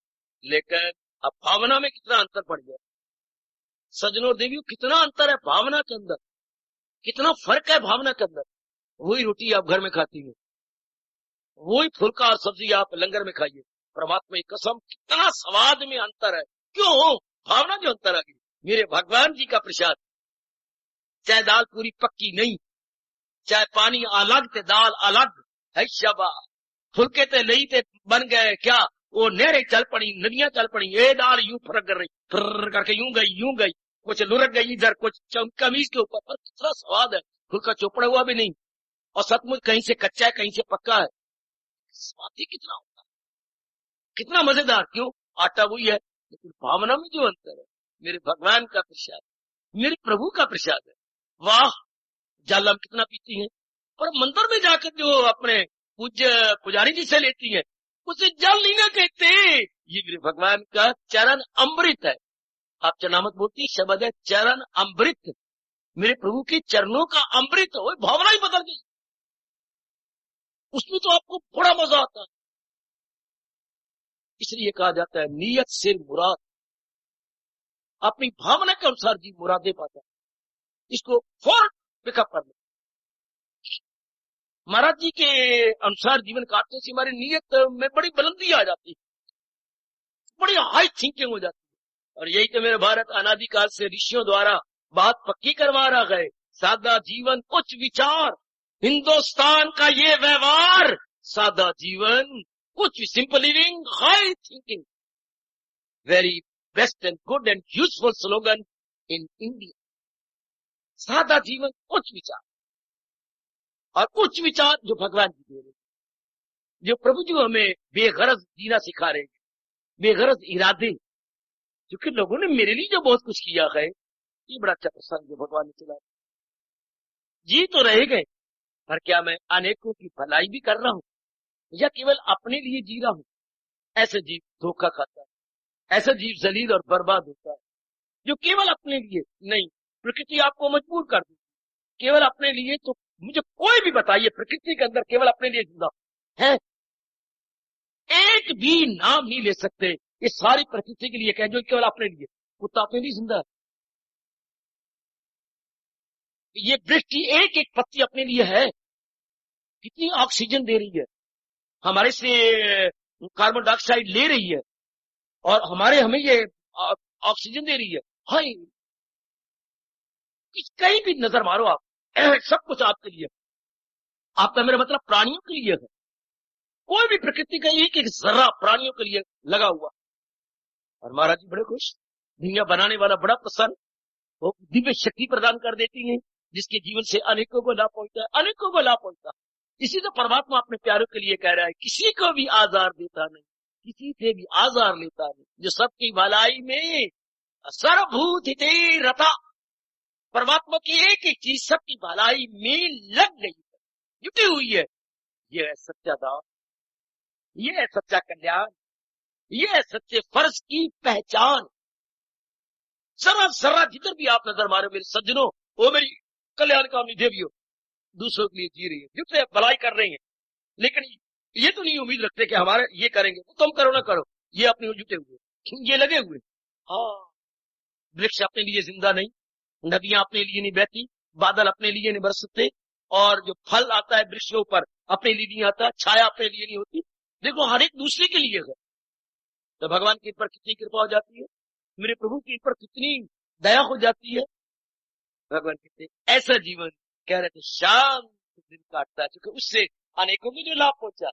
लेकिन अब भावना में कितना अंतर पड़ गया सज्जनों और देवियों, कितना अंतर है भावना के अंदर, कितना फर्क है भावना के अंदर। वही रोटी आप घर में खाती हैं, वही फुल्का और सब्जी आप लंगर में खाइए, परमात्मा की कसम कितना स्वाद में अंतर है। क्यों? भावना जो अंतर आ गई। मेरे भगवान जी का प्रसाद, चाहे दाल पूरी पक्की नहीं, चाहे पानी अलग ते दाल अलग है, शबा फुलके ते नहीं ते बन गए क्या, वो नहरें चल पड़ी, नदियां चल पड़ी, ये दाल यूं फरक कर रही, फर करके यूं गई, कुछ लुढ़क गई इधर, कुछ कमीज के ऊपर, पर कितना स्वाद है। फुलका चोपड़ा हुआ भी नहीं और सचमुच कहीं से कच्चा है कहीं से पक्का है, स्वाद ही कितना होता है, कितना मजेदार। क्यों? आटा वही है, लेकिन भावना में जो अंतर है। मेरे भगवान का प्रसाद, मेरे प्रभु का प्रसाद है। वाह, जल हम कितना पीती हैं, पर मंदिर में जाकर जो अपने पूज्य पुजारी जी से लेती है, उसे जल नहीं ना कहते, ये मेरे भगवान का चरण अमृत है। आप चरणामत बोलती शब्द है चरण अमृत, मेरे प्रभु के चरणों का अमृत हो, भावना ही बदल गई, उसमें तो आपको बड़ा मजा आता है। इसलिए कहा जाता है नियत से मुराद, अपनी भावना के अनुसार जी मुरादे पाता है, इसको फौरन पिकअप कर ले। महाराज जी के अनुसार जीवन काटने से हमारी नियत में बड़ी बुलंदी आ जाती है, बड़ी हाई थिंकिंग हो जाती है। और यही तो मेरे भारत अनादिकाल से ऋषियों द्वारा बात पक्की करवा रहा गए, सादा जीवन उच्च विचार, हिंदुस्तान का ये व्यवहार, सादा जीवन उच्च, simple living, high thinking, very best and good and useful slogan in India. सादा जीवन उच्च विचार, और उच्च विचार जो भगवान जी दे रहे हैं, जो प्रभु जी हमें बेगरज जीना सिखा रहे हैं, बेगरज इरादे, क्योंकि लोगों ने मेरे लिए जो बहुत कुछ किया है, ये बड़ा अच्छा प्रसंग जो भगवान ने चला। जी तो रह गए, पर क्या मैं अनेकों की भलाई भी कर रहा हूं, या केवल अपने लिए जी रहा हूं? ऐसे जीव धोखा खाता है, ऐसा जीव जलील और बर्बाद होता है जो केवल अपने लिए नहीं। प्रकृति आपको मजबूर कर दी केवल अपने लिए, तो मुझे कोई भी बताइए प्रकृति के अंदर केवल अपने लिए जिंदा है? एक भी नाम नहीं ले सकते ये सारी प्रकृति के लिए कह जो केवल अपने लिए। कुत्ता अपने लिए जिंदा है, ये वृक्ष एक एक पत्ती अपने लिए है, कितनी ऑक्सीजन दे रही है, हमारे से कार्बन डाइऑक्साइड ले रही है, और हमारे हमें ये ऑक्सीजन दे रही है। हाय, कहीं भी नजर मारो आप, सब कुछ आपके लिए। आपका मेरा मतलब प्राणियों के लिए है, कोई भी प्रकृति का एक एक जर्रा प्राणियों के लिए लगा हुआ। और महाराज जी बड़े खुश, दुनिया बनाने वाला बड़ा प्रसन्न, वो दिव्य शक्ति प्रदान कर देती है जिसके जीवन से अनेकों को लाभ पहुंचता है, अनेकों को लाभ पहुंचता है। इसी तो परमात्मा अपने प्यारों के लिए कह रहा है, किसी को भी आजार देता नहीं, किसी से भी आजार लेता नहीं, जो सबकी भलाई में सर्वभूत हिते रता। परमात्मा की एक एक चीज सबकी भलाई में लग गई है, जुटी हुई है। यह है सच्चा दान, यह है सच्चा कल्याण, यह है सच्चे फर्ज की पहचान। जरा जरा जिधर भी आप नजर मारे मेरे सज्जनों, वो मेरी कल्याणकामनी देवियों दूसरों के लिए जी रही है, जुटे भलाई कर रही है, लेकिन ये तो नहीं उम्मीद रखते कि हमारे ये करेंगे, तो तुम करो ना करो, ये अपने जुटे हुए, ये लगे हुए। हाँ, वृक्ष अपने लिए जिंदा नहीं, नदियां अपने लिए नहीं बहती, बादल अपने लिए नहीं बरसते, और जो फल आता है वृक्ष के ऊपर अपने लिए नहीं आता, छाया अपने लिए नहीं होती। देखो हर एक दूसरे के लिए है। तो भगवान के ऊपर कितनी कृपा हो जाती है, मेरे प्रभु के ऊपर कितनी दया हो जाती है। भगवान कहते ऐसा जीवन कह रहे थे शांत दिन काटता है, क्योंकि उससे अनेकों को जो लाभ पहुंचा।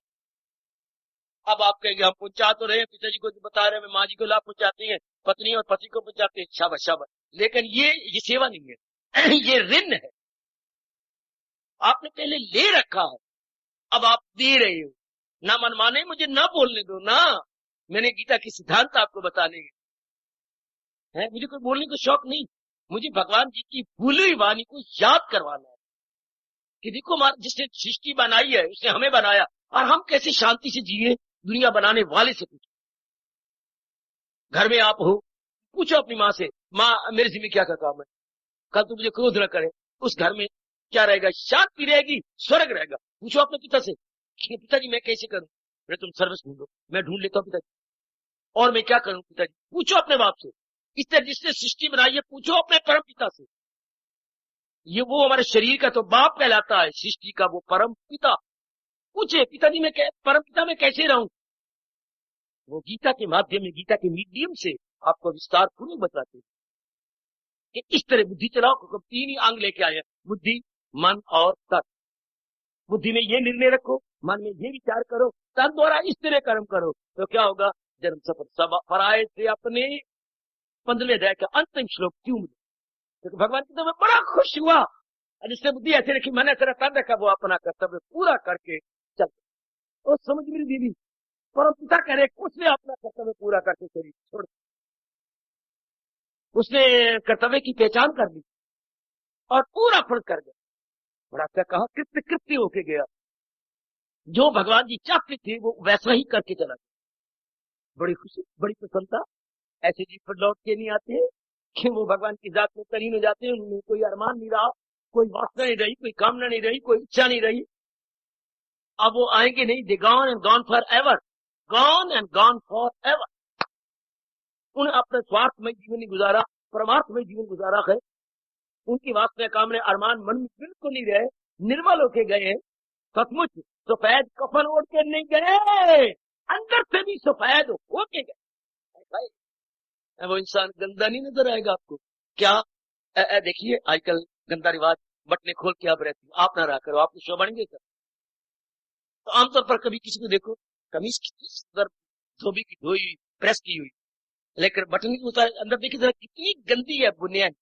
अब आप कहेंगे हम पहुंचा तो रहे, पिताजी को बता रहे हैं, माँ जी को लाभ पहुंचाते हैं, पत्नी और पति को पहुंचाते हैं, शाबाश शाबाश, लेकिन ये सेवा नहीं है, ये ऋण है। आपने पहले ले रखा है, अब आप दे रहे हो। ना मनमाने मुझे ना बोलने दो ना, मैंने गीता की सिद्धांत आपको बताने है, मुझे कोई बोलने को शौक नहीं, मुझे भगवान जी की भूली हुई वाणी को याद करवाना है कि देखो जिसने सृष्टि बनाई है उसने हमें बनाया, और हम कैसे शांति से जिए दुनिया बनाने वाले से पूछो। घर में आप हो, पूछो अपनी माँ से, माँ मेरे जिम्मे क्या काम है, कल तू मुझे क्रोध न करे, उस घर में क्या रहेगा, शांति रहेगी, स्वर्ग रहेगा। पूछो अपने पिता से, पिताजी मैं कैसे करूं, अरे तुम सर्विस ढूंढो, मैं ढूंढ लेता हूँ पिताजी, और मैं क्या करूं पिताजी। पूछो अपने बाप से, इस तरह जिसने सृष्टि बनाई है पूछो अपने परम पिता से। ये वो हमारे शरीर का तो बाप कहलाता है, सृष्टि का वो परम पिता। पूछे पिताजी मैं परम पिता में कैसे रहूं, वो गीता के माध्यम में, गीता के मीडियम से आपको विस्तार पूर्वक बताते हैं कि इस तरह बुद्धि चलाओ। तीन ही अंग लेके आए हैं, बुद्धि, मन और तन। बुद्धि में ये निर्णय रखो, मन में ये विचार करो, तन द्वारा इस तरह कर्म करो, तो क्या होगा, जन्म सफर सब पराये से अपने 15वें अध्याय का अंतिम श्लोक क्यों मिले, क्योंकि भगवान की तो मैं बड़ा खुश हुआ, जिसने बुद्धि ऐसे रखी, मैंने तेरा तन रखा, वो अपना कर्तव्य पूरा करके चल। और समझ मेरी दीदी, परम पिता कह रहे उसने अपना कर्तव्य पूरा करके चली छोड़, उसने कर्तव्य की पहचान कर ली और पूरा फर्ज कर गया। बड़ा क्या कहा, कृत्य कृत्य होके गया, जो भगवान जी चाहते थे वो वैसा ही करके चला गया। बड़ी खुशी, बड़ी प्रसन्नता। ऐसे जीव पर लौट के नहीं आते कि वो भगवान की जात में तलीन हो जाते हैं, उनमें कोई अरमान नहीं रहा, कोई वासना नहीं रही, कोई कामना नहीं रही, कोई इच्छा नहीं रही। अब वो आएंगे नहीं, दे gone and gone for ever, gone and gone for ever. उन्हें अपने स्वार्थमय जीवन नहीं गुजारा, परमार्थमय जीवन गुजारा है। उनकी वासना कामना अरमान मन में बिल्कुल नहीं रहे, निर्मल होके गए हैं। सचमुच सफेद कफन ओढ़ के नहीं गए, अंदर से भी सफेद होके गए। वो इंसान गंदा नहीं नजर आएगा आपको क्या? देखिए आजकल गंदा रिवाज, बटने खोल के आप रहती, आप ना रहा करो, आपको शो बनेंगे सर। तो आमतौर पर कभी किसी को देखो कमीज की धोबी की धोई प्रेस की हुई, लेकिन बटन की उतार अंदर देखिए जरा कितनी गंदी है बुनियाद,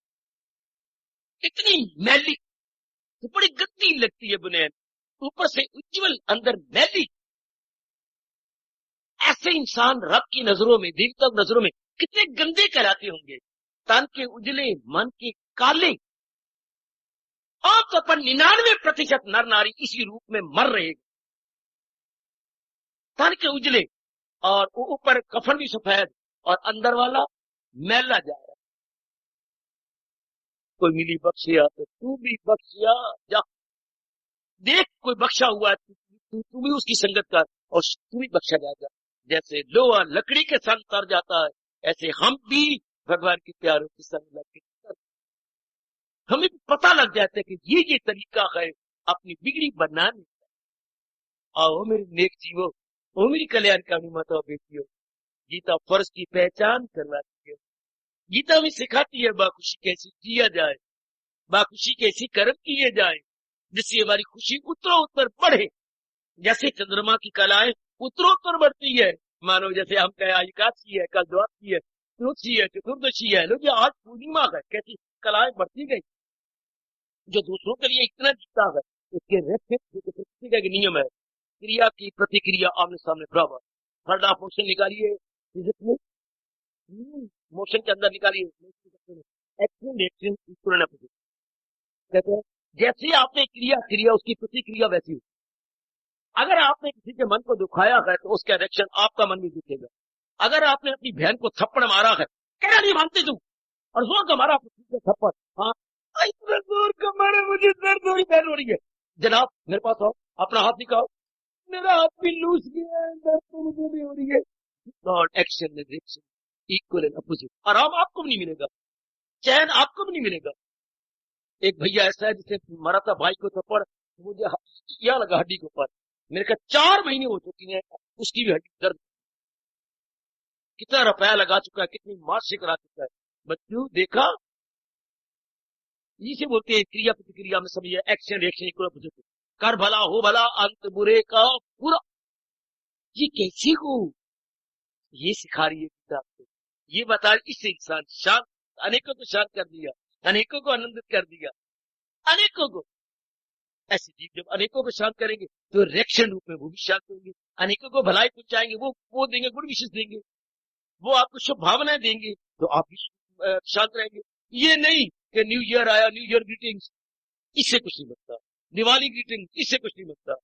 कितनी मैली, तो बड़ी गंदी लगती है बुनियाद, ऊपर से उज्जवल अंदर मैली। ऐसे इंसान रब की नजरों में, देवता की नजरों में कितने गंदे कहलाते होंगे। तन के उजले, मन के काले। आमतौर पर 99% नर नारी इसी रूप में मर रहे। तन के उजले और ऊपर कफन भी सफेद और अंदर वाला मैला जा रहा है। कोई मिली बख्शिया तो तू भी बख्शिया जा। देख कोई बख्शा हुआ है, तू भी उसकी संगत कर और तू भी बख्शा जाएगा। जैसे लोहा लकड़ी के संग तर जाता है, ऐसे हम भी भगवान के प्यारों के संग लग के हमें पता लग जाता है कि ये तरीका है अपनी बिगड़ी बनाने का। आओ मेरे नेक जीवो, ओ मेरी कल्याणकारी माता बेटियों, गीता फर्ज की पहचान करवाती है। गीता में सिखाती है बाखुशी कैसे जिया जाए, बाखुशी कैसे कर्म किए जाए, जिससे हमारी खुशी उत्तरोत्तर बढ़े। जैसे चंद्रमा की कलाएं उत्तरोत्तर बढ़ती है, मानो जैसे हम कहे आज एकादशी है, कल द्वादशी है, त्रोदशी है, चतुर्दशी है, लो जी आज पूर्णिमा है, कैसी कलाएं बढ़ती गई। जो दूसरों के लिए इतना जीता है, उसके प्रकृति का नियम है, क्रिया की प्रतिक्रिया आमने सामने बराबर। थर्ड ऑफ मोशन निकालिए, मोशन के अंदर निकालिए, एक्शन रिएक्शन इक्वल अपोजिट। कहते हैं जैसे आपने क्रिया उसकी प्रतिक्रिया वैसी हो। अगर आपने किसी के मन को दुखाया है तो उसका रिएक्शन आपका मन भी दुखेगा। अगर आपने अपनी बहन को थप्पड़ मारा है, कहना नहीं मानती तू, और जोर का मारा थप्पड़, हाँ इतना जोर का मारा, मुझे दर्द हो रही, बहन हो रही है, जनाब मेरे पास आओ, अपना हाथ निकालो, मेरा हाथ भी लूज गया है, दर्द तो मुझे भी हो रही है। Not action reaction equal and opposite. आराम आपको भी नहीं मिलेगा, चैन आपको भी नहीं मिलेगा। एक भैया ऐसा है जिसे मारा था भाई को थप्पड़, मुझे या लगा हड्डी के ऊपर, मेरे का 4 महीने हो चुकी है, उसकी भी हड्डी दर्द। कितना रुपया लगा चुका है, कितनी मार्च से करा चुका है। बच्चों देखा, इसे बोलते हैं क्रिया प्रतिक्रिया में सभी एक्शन रिएक्शन इक्वल अपोजिट। कर भला हो भला, अंत बुरे का पूरा। ये कैसी हो, ये सिखा रही है किताब को, ये बता रही, इससे इंसान शांत, अनेकों को शांत कर दिया, अनेकों को आनंदित कर दिया, अनेकों को। ऐसे जीव जब अनेकों को शांत करेंगे तो रिएक्शन रूप में वो भी शांत होंगे, अनेकों को भलाई पहुंचाएंगे, वो देंगे, गुड विशेष देंगे, वो आपको शुभ भावनाएं देंगे, तो आप भी शांत रहेंगे। ये नहीं कि न्यू ईयर आया, न्यू ईयर ग्रीटिंग्स, इससे कुछ नहीं बनता। दिवाली ग्रीटिंग, इससे कुछ नहीं बनता।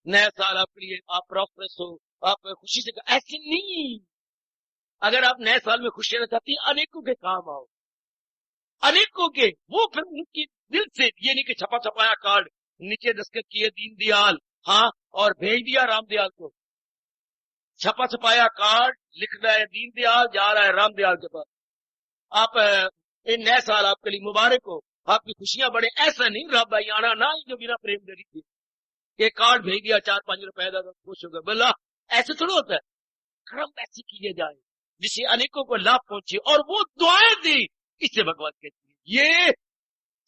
नया साल आपके लिए, आप प्रॉस्परस हो, आप खुशी से, ऐसे नहीं। अगर आप नए साल में खुश रहना चाहती हैं, अनेकों के काम आओ, अनेकों के, वो फिर उनकी दिल से, ये नहीं कि छपा छपाया कार्ड, नीचे दस्तखत किए दीनदयाल, हाँ, और भेज दिया रामदयाल को। छपा छपाया कार्ड लिख रहा है दीनदयाल, जा रहा है रामदयाल के पास। आप नए साल आपके लिए मुबारक हो, आपकी खुशियां बढ़े, ऐसा नहीं रहा भाई आना ना, जो बिना प्रेम दरी थी, ये कार्ड भेज दिया 4-5 रुपए का, खुश हो गए, बोला ऐसे थोड़ा होता है। कर्म ऐसे किए जाए जिससे अनेकों को लाभ पहुंचे और वो दुआएं दी, इससे भगवान कहते हैं ये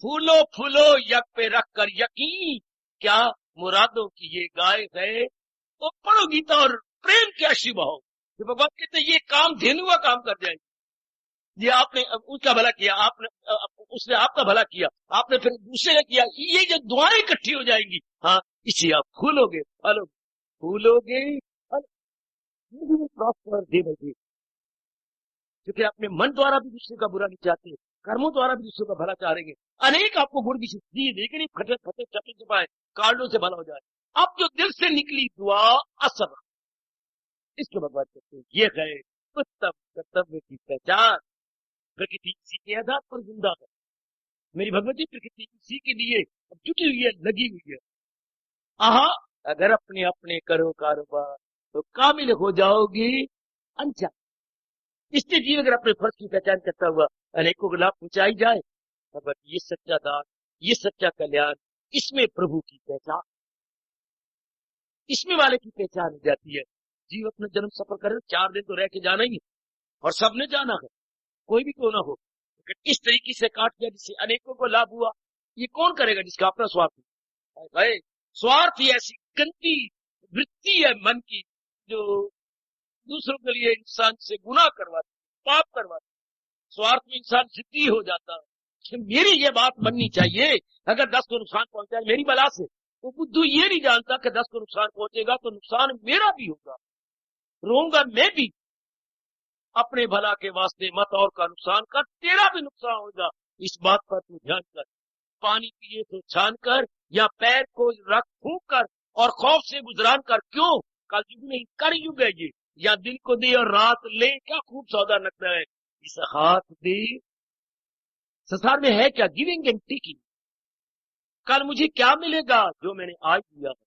फूलो फूलो यक पे रख कर यकीन, क्या मुरादों की ये गाय है, वो पढ़ो गीता और प्रेम क्या शिव हो। तो भगवान कहते हैं ये काम धेनु का काम कर जाएगी। ये आपने उसका भला किया, आपने उसने आपका भला किया, आपने फिर दूसरे ने किया, ये जो दुआएं इकट्ठी हो जाएंगी, हाँ इसे आप फूलोगे फलोगे, फूलोगे फल। क्योंकि अपने मन द्वारा भी दूसरे का बुरा नहीं चाहते, कर्मों द्वारा भी दूसरे का भला चाहेंगे। अनेक आपको गुण की दी, लेकिन फटे फटे चपे चपाए कार्डों से भला हो जाए। अब जो दिल से निकली दुआ असर, इसको भगवान कहते हैं ये है उत्तम कर्तव्य की पहचान। प्रकृति इसी के आधार पर जिंदा है, मेरी भगवती प्रकृति इसी के लिए जुटी हुई है, लगी हुई है। आहा, अगर अपने अपने करो कारोबार तो कामिल हो जाओगी अनजान। इसलिए जीव अगर अपने फर्ज की पहचान करता हुआ अनेकों को लाभ पहुंचाई जाए, तब ये सच्चा दान, ये सच्चा कल्याण, इसमें प्रभु की पहचान, इसमें वाले की पहचान हो जाती है। जीव अपना जन्म सफर करे, 4 दिन तो रह के जाना ही है, और सबने जाना है, कोई भी क्यों ना हो। इस तरीके से काट दिया जिससे अनेकों को लाभ हुआ, ये कौन करेगा जिसका अपना स्वार्थ है। भाई स्वार्थ ही ऐसी गंदी वृत्ति है मन की, जो दूसरों के लिए इंसान से गुनाह करवाती, पाप करवाती। स्वार्थ में इंसान जिद्दी हो जाता है कि मेरी ये बात बननी चाहिए, अगर 10 को नुकसान पहुंचाए मेरी बला से, तो बुद्धू ये नहीं जानता कि 10 को नुकसान पहुंचेगा तो नुकसान मेरा भी होगा, रोऊंगा मैं भी। अपने भला के वास्ते मत और का नुकसान कर, तेरा भी नुकसान होगा। इस बात पर तू ध्यान कर। पानी पिए तो छान कर, या पैर को रख फूंक कर, और खौफ से गुजरान कर। क्यों? कल युग नहीं, कर युग है ये। या दिन को दे और रात ले, क्या खूब सौदा नकदा है। इस हाथ दे, संसार में है क्या? Giving and taking. कल मुझे क्या मिलेगा जो मैंने आज दिया है?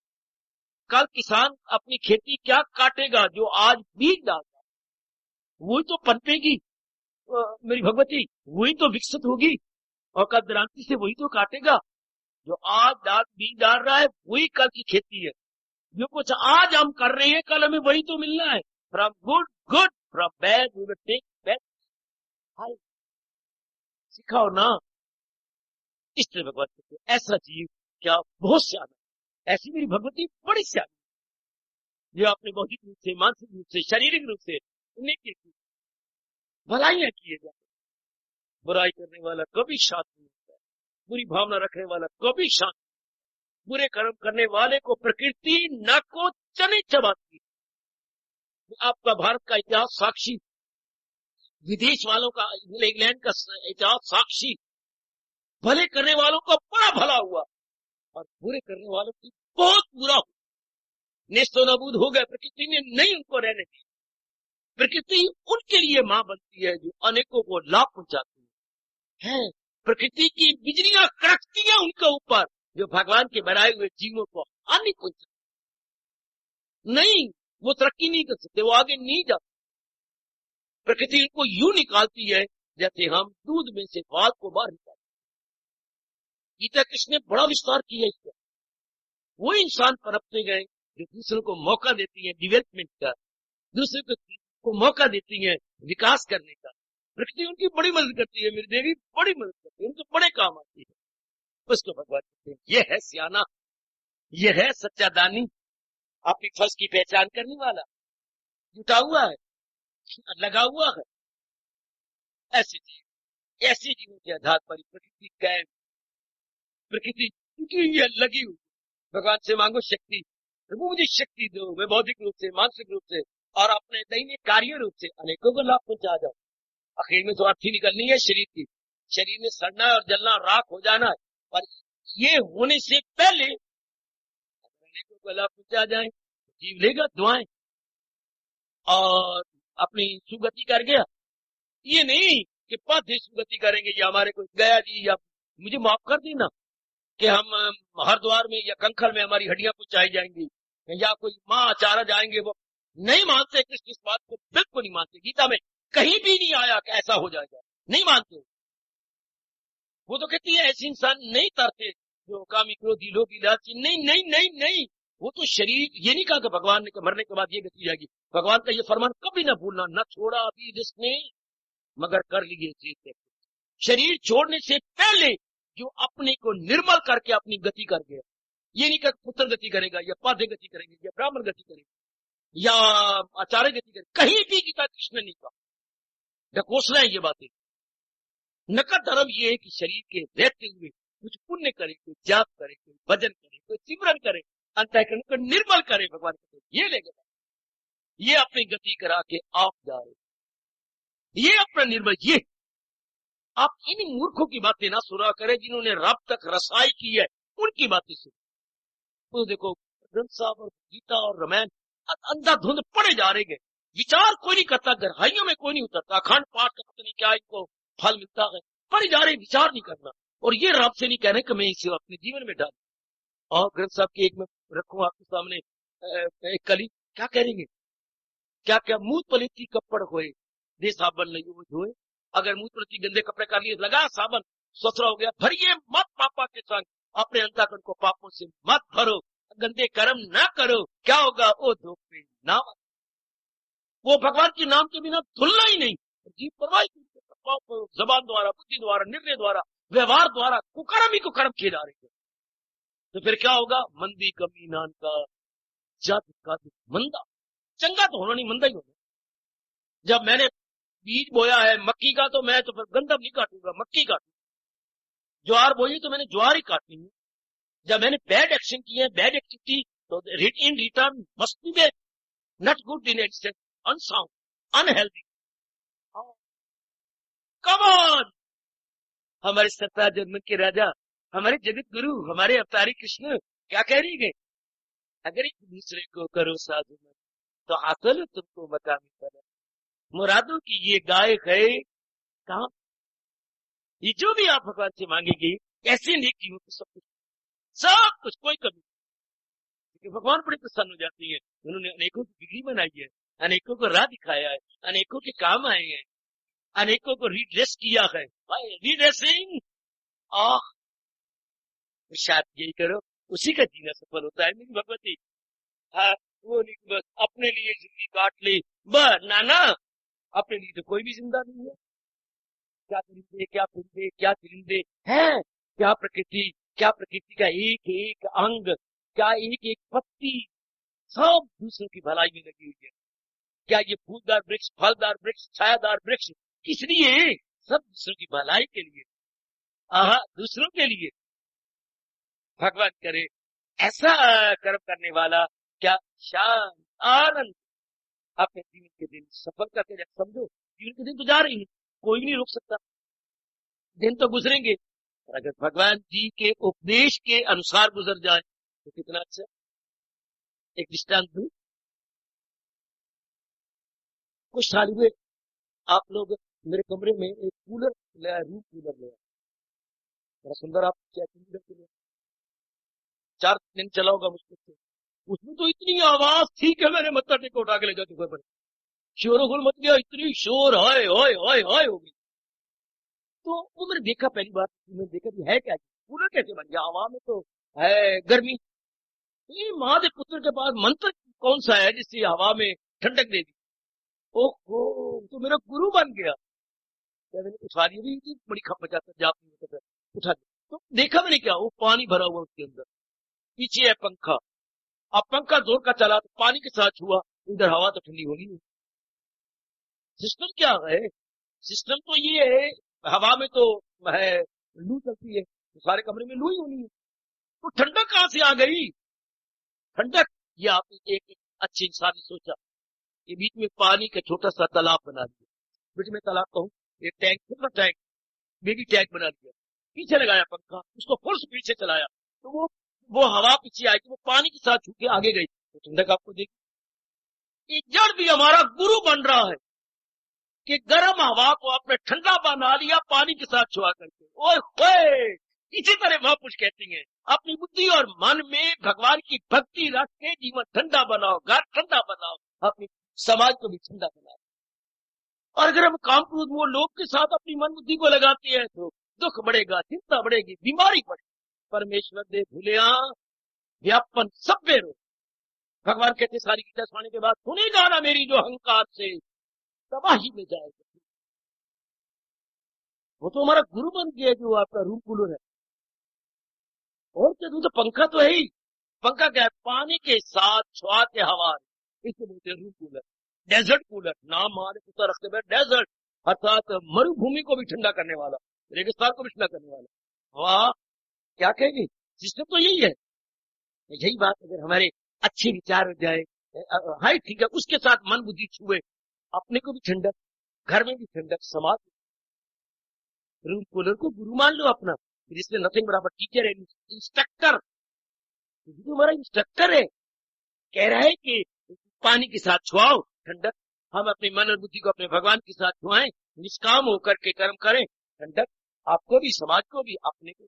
कल किसान अपनी खेती क्या काटेगा जो आज बीज डालता? वही तो पनपेगी मेरी भगवती, वही तो विकसित होगी, और कल क्रांति से वही तो काटेगा। जो आज बीज डाल रहा है वही कल की खेती है। जो कुछ आज हम कर रहे हैं कल हमें वही तो मिलना है। From good good, from bad we will take bad. हाय, सिखाओ ना। इस तरह भगवत कहते हैं, ऐसा जीव क्या बहुत सियाना। ऐसी मेरी भगवती बड़ी सियानी, जो अपने बौद्धिक रूप से, मानसिक रूप से, शारीरिक रूप से नेक भलाइयां किए जाते। बुराई करने वाला कभी शांत नहीं होता है, बुरी भावना रखने वाला कभी शांत। बुरे कर्म करने वाले को प्रकृति न को चने चबाती। आपका भारत का इतिहास साक्षी, विदेश वालों का, इंग्लैंड का इतिहास साक्षी। भले करने वालों का बड़ा भला हुआ और बुरे करने वालों की बहुत बुरा हुआ। नेस्तो नाबूद हो गए, प्रकृति ने नहीं उनको रहने दी। प्रकृति उनके लिए मां बनती है जो अनेकों को लाभ पहुंचाती है। प्रकृति की बिजलियां कड़कती हैं उनके ऊपर जो भगवान के बनाए हुए जीवों को हानि पहुंचाती। नहीं, वो तरक्की नहीं कर सकते, वो आगे नहीं जा सकते। प्रकृति इनको यूं निकालती है जैसे हम दूध में से बाल को बाहर निकालते। गीता कृष्ण ने बड़ा विस्तार किया इसका। वो इंसान पनपते गए जो दूसरों को मौका देती है डेवलपमेंट का, दूसरे को मौका देती है विकास करने का। प्रकृति उनकी बड़ी मदद करती है, मेरी देवी बड़ी मदद करती है, उनको बड़े काम आती है। उसको भगवान कहते हैं ये है सियाना, ये है सच्चा दानी, अपनी फर्ज की पहचान करने वाला, जुटा हुआ है, लगा हुआ है। ऐसे जीवों के आधार पर प्रकृति कायम, प्रकृति क्योंकि ये लगी हुई। भगवान से मांगो शक्ति, प्रभु मुझे शक्ति दो, मैं बौद्धिक रूप से, मानसिक रूप से और अपने दैनिक कार्य रूप से अनेकों को लाभ पहुंचा जाओ। आखिर में तो अर्थी निकलनी है शरीर की, शरीर में सड़ना और जलना, राख हो जाना है। पर ये होने से पहले अनेकों को लाभ पहुंचा जाए, जीव लेगा दुआएं और अपनी सुगति कर गया। ये नहीं कि पद सुगति करेंगे, या हमारे कोई गया जी या मुझे माफ कर देना कि हम हरिद्वार में या कंखल में हमारी हड्डियां पहुंचाई जाएंगी, या कोई माँ आचार्य जाएंगे। वो नहीं मानते, कृष्ण इस बात को बिल्कुल नहीं मानते। गीता में कहीं भी नहीं आया कि ऐसा हो जाएगा, नहीं मानते। वो तो कहती है ऐसे इंसान नहीं तरते जो कामी क्रोधी लोभी लालची। नहीं नहीं नहीं नहीं, वो तो शरीर, ये नहीं कहा कि भगवान ने मरने के बाद ये गति जाएगी। भगवान का ये फरमान कभी ना भूलना, न छोड़ा अभी जिसने मगर कर लिए जीते। शरीर छोड़ने से पहले जो अपने को निर्मल करके अपनी गति कर गया, ये नहीं कर पुत्र गति करेगा या पादे गति करेंगे या ब्राह्मण गति करेगा या आचार्य गति करेगा, कहीं भी गीता कृष्ण ने कहा। ढकोसला है ये बातें। नकद धर्म ये है कि शरीर के रहते हुए कुछ पुण्य करे, कोई जाप करे, कोई भजन करे, कोई सिमरन करे, अंतःकरण को निर्मल करे। भगवान कहते ये लेगा, ये अपनी गति करा के आप जा रहे, ये अपना निर्मल। ये आप इन मूर्खों की बातें ना सुना करें जिन्होंने रब तक रसाई की है, उनकी बातें सुन। तो देखो ग्रंथ साहब और गीता और रामायण अंधाधुंध पड़े जा रहे हैं, विचार कोई नहीं करता, गहराइयों में कोई नहीं उतरता। अखंड पाठ का पता नहीं क्या इनको फल मिलता है, पड़े जा रहे, विचार नहीं करना। और ये रब से नहीं कह रहे कि मैं इसे अपने जीवन में डालू। और ग्रंथ साहब की एक मैं रखूं आपके सामने एक कली, क्या करेंगे, क्या क्या मूत पलित कपड़ होए दे साबन नहीं वो धोए। अगर मुंह प्रति गंदे कपड़े कर लिए, लगा साबन, सुथरा हो गया। भरिए मत पापा के संग, अपने अंतःकरण को पापों से मत भरो, गंदे कर्म ना करो। क्या होगा? ओ धोखे ना, वो भगवान के नाम के बिना धुलना ही नहीं। जीव परवाह, जबान द्वारा, बुद्धि द्वारा, निर्णय द्वारा, व्यवहार द्वारा कुकर्म ही कुकर्म किए जा रहे हैं। तो फिर क्या होगा? मंदी कमी नान का जद का मंदा, चंगा तो होना नहीं, मंदा ही होना। जब मैंने बीज बोया है मक्की का, तो मैं तो फिर गंदम नहीं काटूंगा, मक्की काटूंगा। ज्वार बोई तो मैंने ज्वार ही काटनी है। जब मैंने बैड एक्शन किए हैं, बैड एक्टिविटी, तो in return must be bad, not good in action, unsound, unhealthy. Come on, हमारे सत्ता जन्म के राजा, हमारे जगत गुरु, हमारे अवतारी कृष्ण क्या कह रही है? अगर एक दूसरे को करो साधु मत, तो हासिल तुमको मकामी बना। मुरादों की ये गायक है काम। ये जो भी आप भगवान से मांगेंगे, ऐसे नेक जीवों को सब कुछ कोई कमी, क्योंकि भगवान बड़े प्रसन्न हो जाते हैं। उन्होंने अनेकों की डिग्री बनाई है, अनेकों को राह दिखाया है, अनेकों के काम आए हैं, अनेकों को रीड्रेस किया है। रीड्रेसिंग, आह, शायद यही करो, उसी का जीना सफल होता है मेरी भगवती। हाँ, वो नहीं बस अपने लिए जिंदगी काट ले, बस नाना, अपने लिए तो कोई भी जिंदा नहीं है। क्या परिंदे, क्या परिंदे, क्या परिंदे हैं, क्या प्रकृति, क्या प्रकृति का एक एक अंग, क्या एक एक पत्ती, सब दूसरों की भलाई में लगी हुई है। क्या ये फूलदार वृक्ष, फलदार वृक्ष, छायादार वृक्ष किस लिए? सब दूसरों की भलाई के लिए, दूसरों के लिए। भगवान करे ऐसा कर्म करने वाला क्या शान आनंद अपने जीवन के दिन सफल करके जाए। समझो, जीवन के दिन तो जा रही है, कोई भी नहीं रोक सकता, दिन तो गुजरेंगे। और अगर भगवान जी के उपदेश के अनुसार गुजर जाए तो कितना अच्छा। एक दृष्टांत दूं, कुछ साल हुए आप लोग मेरे कमरे में एक कूलर लाया, रूम कूलर लाया, बड़ा सुंदर। आप क्या कूलर 4 दिन चला होगा मुश्किल से। उसमें तो इतनी आवाज थी कि मैंने मत्था टेक उठा के ले जाते हुए, शोर मच गया, इतनी शोर, हाय हाय हाय हाय हो गई। तो वो मैंने देखा, पहली बार मैंने देखा कि है क्या, कूलर कैसे बन गया, हवा में तो है गर्मी। ये महादेव पुत्र के पास मंत्र कौन सा है जिससे हवा में ठंडक दे दी? ओहो, तो मेरा गुरु बन गया। क्या मैंने उठा लिया, भी बड़ी खप बजाता जाती है, उठा लिया। तो देखा मैंने क्या, वो पानी भरा हुआ उसके अंदर, पीछे है पंखा। अब पंखा जोर का चला तो पानी के साथ छुआ, इधर हवा तो ठंडी होगी। सिस्टम क्या है? सिस्टम तो ये है, हवा में तो है लू चलती है, तो सारे कमरे में लू ही होनी है, तो ठंडक कहां से आ गई? ठंडक, ये आपने एक अच्छे इंसान ने सोचा, ये बीच में पानी का छोटा सा तालाब बना दिया, बीच में तालाब कहूं, एक टैंक, छोटा टैंक, बेबी टैंक बना दिया, पीछे लगाया पंखा, उसको फुल स्पीड से चलाया, तो वो हवा पीछे आई, वो पानी के साथ छू के आगे गई, तो ठंडक आपको देखी। ये जड़ भी हमारा गुरु बन रहा है कि गर्म हवा को आपने ठंडा बना लिया पानी के साथ छुआ करके। ओए होए, इसी तरह महापुरुष कहती हैं, अपनी बुद्धि और मन में भगवान की भक्ति रख के जीवन ठंडा बनाओ, घर ठंडा बनाओ, अपनी समाज को भी ठंडा बनाओ। और अगर हम काम क्रोध वो लोग के साथ अपनी मन बुद्धि को लगाते हैं तो दुख बढ़ेगा, चिंता बढ़ेगी, बीमारी बढ़ेगी। परमेश्वर दे भूलिया व्यापन सब बेरो। भगवान कहते सारी गीता सुनाने के बाद, सुनेगा ना मेरी जो अहंकार से तबाही में जाएगा। वो तो हमारा गुरु बन गया, जो आपका रूम कूलर है। और क्या, तो पंखा तो है ही। पंखा क्या है? पानी के साथ छुआ के हवा, इसे बोलते हैं रूम कूलर, डेजर्ट कूलर। नाम हमारे पुत्र रखते हुए डेजर्ट, अर्थात मरुभूमि को भी ठंडा करने वाला, रेगिस्तान को भी ठंडा करने वाला। वाह, क्या कहेंगे, सिस्टम तो यही है। यही बात अगर हमारे अच्छे विचार हो जाए, हाई ठीक है, उसके साथ मन बुद्धि छुए, अपने को भी ठंडक, घर में भी ठंडक, समाज। रूम कूलर को गुरु मान लो अपना, जिसमें नथिंग बराबर टीचर है, इंस्ट्रक्टर, जो हमारा इंस्ट्रक्टर है, कह रहा है कि पानी के साथ छुआओ ठंडक। हम अपने मन और बुद्धि को अपने भगवान के साथ छुआएं, निष्काम होकर के कर्म करें, ठंडक आपको भी, समाज को भी, अपने को।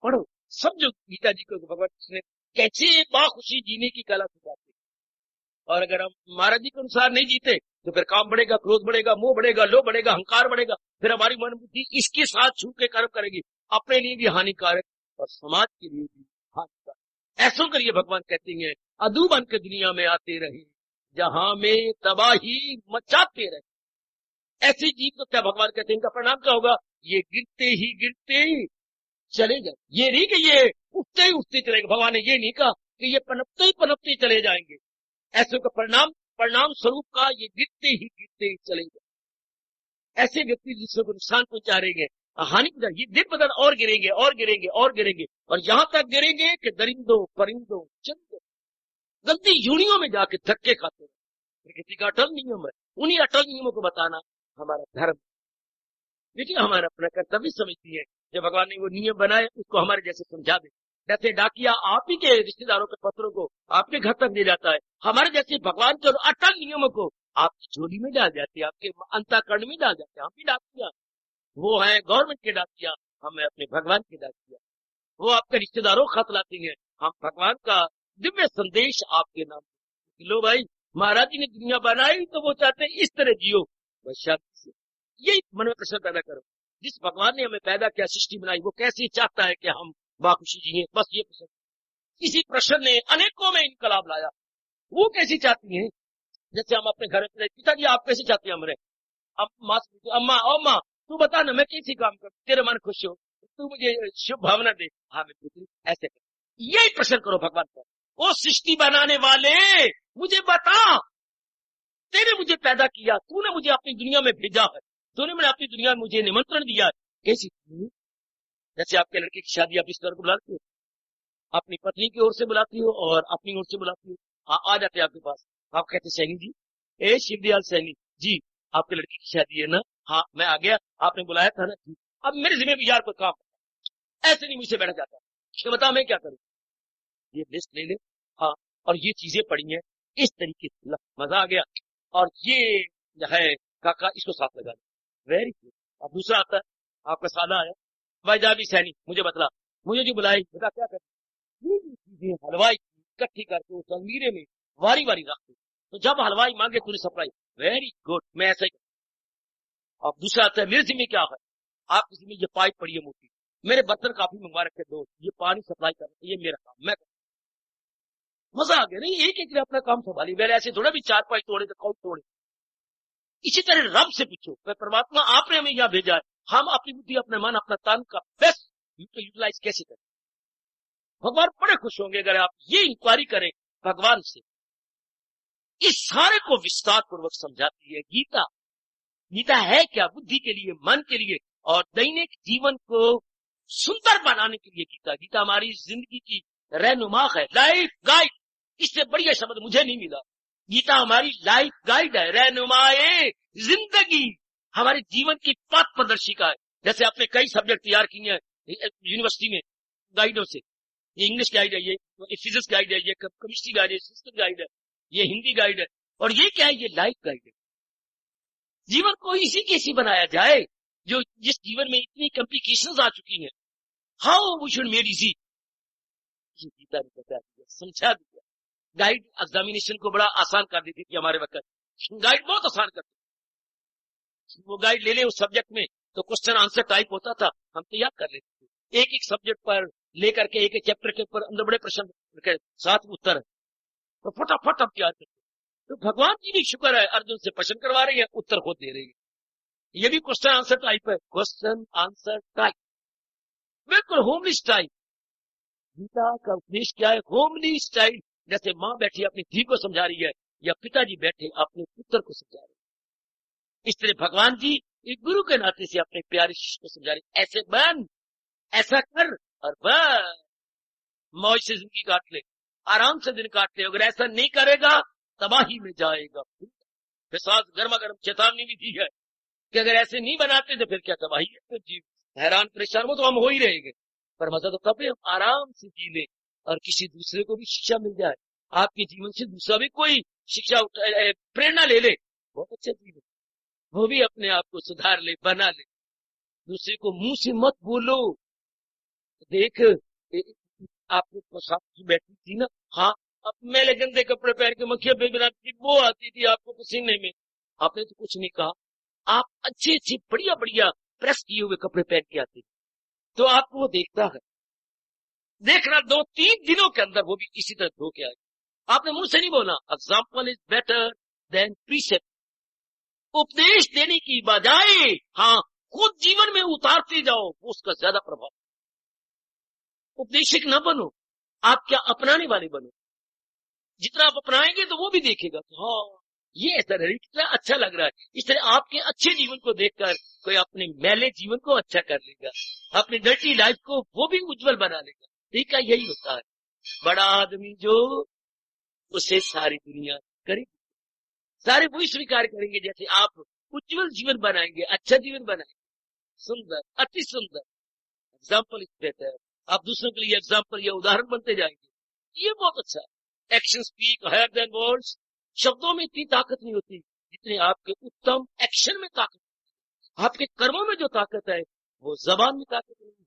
पढ़ो, समझो गीता जी को भगवान ने कैसे बाखुशी जीने की कला सिखाते। और अगर हम महाराज जी के अनुसार नहीं जीते तो फिर काम बढ़ेगा, क्रोध बढ़ेगा, मोह बढ़ेगा, लोभ बढ़ेगा, अहंकार बढ़ेगा, फिर हमारी मन बुद्धि इसके साथ छू के कर्म करेगी, अपने लिए भी हानिकारक और समाज के लिए भी हानिकारक। ऐसो करिए, भगवान कहते हैं, अधू बन के दुनिया में आते रहे, जहां में तबाही मचाते रहे। ऐसे जीव को क्या भगवान कहते हैं, इनका परिणाम क्या होगा? ये गिरते ही चले जाए। ये नहीं कि ये उठते ही उठते चलेगा, भगवान ने ये नहीं कहा कि ये पनपते ही चले जाएंगे। ऐसे का परिणाम स्वरूप का ये गिरते ही चले जाए। ऐसे व्यक्ति दूसरों को नुकसान पहुंचा रहे हैं, हानि पहुंचा, ये दिन बदल और गिरेंगे और गिरेंगे और गिरेंगे, और यहां तक गिरेंगे कि दरिंदों, परिंदों, चंदों, गंदी यूनियों में जाके धक्के खाते हैं। प्रकृति का अटल नियम है, उन्हीं अटल नियमों को बताना हमारा धर्म। बेटी हमारा अपना कर्तव्य समझती है, जब भगवान ने वो नियम बनाए उसको हमारे जैसे समझा दे। जैसे डाकिया आप ही के रिश्तेदारों के पत्रों को आपके घर तक ले जाता है, हमारे जैसे भगवान के अटल नियमों को आपकी झोली में डाल जाते हैं, आपके अंतःकरण में डाल जाते हैं। हम भी डाकिया, वो है गवर्नमेंट के डाकिया, हम है अपने भगवान के डाकिया। वो आपके रिश्तेदारों को खत लाती हैं, हम भगवान का दिव्य संदेश आपके नाम पे। लो भाई, महाराज जी ने दुनिया बनाई तो वो चाहते हैं इस तरह जियो, बस शांति से। यही मन में प्रश्न पैदा करो, जिस भगवान ने हमें पैदा किया, सृष्टि बनाई, वो कैसे चाहता है कि हम बाखुशी जिए, बस ये प्रश्न। इसी प्रश्न ने अनेकों में इनकलाब लाया। वो कैसी चाहती है, जैसे हम अपने घर में पिताजी आप कैसे चाहते हैं हमरे, अब माँ से पूछो, अम्मा ओ माँ तू बता ना मैं कैसी काम करूं तेरे मन खुश हो, तू मुझे शुभ भावना दे। हाँ मैं पुत्री ऐसे कर, यही प्रश्न करो भगवान पर। वो सृष्टि बनाने वाले मुझे बता, तेने मुझे पैदा किया, तूने मुझे अपनी दुनिया में भेजा है, तूने मैंने अपनी दुनिया में मुझे निमंत्रण दिया है, कैसी। जैसे आपके लड़के की शादी आप इस तरह को बुलाते हो, अपनी पत्नी की ओर से बुलाती हो और अपनी ओर से बुलाती हो। आ जाते आपके पास, आप कहते सैनी जी, ए शिवदयाल सैनी जी, आपके लड़की की शादी है ना, हाँ मैं आ गया, आपने बुलाया था ना, अब मेरे जिम्मे भी यार कोई काम, ऐसे नहीं मुझसे बैठा जाता, तो बता मैं क्या करूं, ये लिस्ट ले ले, हाँ और ये चीजें पड़ी हैं इस तरीके से, मजा आ गया, और ये जो है काका इसको साथ लगा, वेरी गुड। अब दूसरा आता है, आपका सादा आया, भाई जाबी सैनी मुझे बतला, मुझे जो बुलाई बता क्या कर, ये चीजें हलवाई इकट्ठी करके उस अलमीरे में वारी वारी रखते, तो जब हलवाई मांगे पूरी सप्लाई, वेरी गुड मैं ऐसा ही। अब दूसरा आता है मेरे जिम्मे क्या है, आपके जिम्मे ये पाइप पड़ी है मोटी, मेरे बर्तन काफी मंगवा रखे दो, ये पानी सप्लाई कर, ये मेरा काम मैं कर। मजा आ गया नहीं, एक एक ने अपना काम संभाली, मेरे ऐसे थोड़ा भी चार पांच तोड़े तो कौन तोड़े। इसी तरह रब से पूछो, परमात्मा आपने हमें यहाँ भेजा है, हम अपनी बुद्धि अपने मन अपना तन का बेस्ट यूटिलाइज कैसे करें। भगवान बड़े खुश होंगे अगर आप ये इंक्वायरी करें भगवान से। इस सारे को विस्तार पूर्वक समझाती है गीता। गीता है क्या, बुद्धि के लिए, मन के लिए और दैनिक जीवन को सुंदर बनाने के लिए गीता। गीता हमारी जिंदगी की रहनुमा है, लाइफ गाइड, इससे बढ़िया शब्द मुझे नहीं मिला। गीता हमारी लाइफ गाइड है, रहनुमाए जिंदगी, हमारे जीवन की पथ प्रदर्शिका है। जैसे आपने कई सब्जेक्ट तैयार किए हैं यूनिवर्सिटी में गाइडों से, ये इंग्लिश गाइड है, ये फिजिक्स गाइड है, ये केमिस्ट्री गाइड है, सिस्टम गाइड है, ये हिंदी गाइड है, और ये क्या है, ये लाइफ गाइड है। जीवन को इसी कैसी बनाया जाए, जो जिस जीवन में इतनी कॉम्प्लिकेशंस आ चुकी हैं, how we should made easy, ये गीता ने बता दिया, समझा दिया। गाइड एग्जामिनेशन को बड़ा आसान कर देती थी हमारे वक्त, गाइड बहुत आसान करती, वो गाइड ले ले उस सब्जेक्ट में तो क्वेश्चन आंसर टाइप होता था, हम तैयार कर लेते थे, एक एक सब्जेक्ट पर लेकर के, एक एक चैप्टर के ऊपर अंदर बड़े प्रश्न साथ उत्तर है, तो फटाफट हम तैयार करते। तो भगवान जी भी शुक्र है, अर्जुन से प्रश्न करवा रही है, उत्तर खुद दे रही है, ये भी क्वेश्चन आंसर टाइप है, क्वेश्चन आंसर टाइप, बिल्कुल होमली स्टाइल। गीता का उपदेश क्या है, होमली स्टाइल, जैसे माँ बैठी अपनी धी को समझा रही है या पिताजी बैठे अपने पुत्र को समझा रहे हैं, इस तरह भगवान जी एक गुरु के नाते से अपने प्यारे शिष्य को समझा रहे, ऐसे बन, ऐसा कर, और बस मौज से जिंदगी काट ले, आराम से दिन काट ले। अगर ऐसा नहीं करेगा तबाही में जाएगा। फिर साथ गर्मा गर्म चेतावनी भी दी है कि अगर ऐसे नहीं बनाते तो फिर क्या तबाही है, तो जी हैरान परेशान वो तो हम हो ही रहेंगे, पर मजा तो कब है, हम आराम से जी ले और किसी दूसरे को भी शिक्षा मिल जाए, आपके जीवन से दूसरा भी कोई शिक्षा प्रेरणा ले ले, बहुत अच्छा जीवन, वो भी अपने आप को सुधार ले, बना ले। दूसरे को मुंह से मत बोलो, देख आपको साथ बैठी थी ना, हाँ अब मैले गंदे कपड़े पहन के मक्खियां बेबनाती वो आती थी आपको पसीने में, आपने तो कुछ नहीं कहा, आप अच्छे अच्छे बढ़िया बढ़िया प्रेस किए हुए कपड़े पहन के आते, तो आपको वो देखता है, देखना 2-3 दिनों के अंदर वो भी इसी तरह धो के आए। आपने मुंह से नहीं बोला, example is better than precept, उपदेश देने की बजाय हाँ खुद जीवन में उतारते जाओ, वो उसका ज्यादा प्रभाव। उपदेशक न बनो, आप क्या अपनाने वाले बनो, जितना आप अपनाएंगे तो वो भी देखेगा कि हाँ ये ऐसा है, कितना अच्छा लग रहा है। इस तरह आपके अच्छे जीवन को देखकर कोई अपने मैले जीवन को अच्छा कर लेगा, अपनी डर्टी लाइफ को वो भी उज्जवल बना लेगा। ठीक है, यही होता है, बड़ा आदमी जो उसे सारी दुनिया करेगी, सारे वही स्वीकार करेंगे जैसे आप उज्जवल जीवन बनाएंगे, अच्छा जीवन बनाएंगे। सुंदर, अति सुंदर। Example is better. आप दूसरों के लिए एग्जाम्पल या उदाहरण बनते जाएंगे, ये बहुत अच्छा है। Action speak higher than words. शब्दों में इतनी ताकत नहीं होती जितनी आपके उत्तम एक्शन में ताकत। आपके कर्मों में जो ताकत है वो जबान में ताकत नहीं है।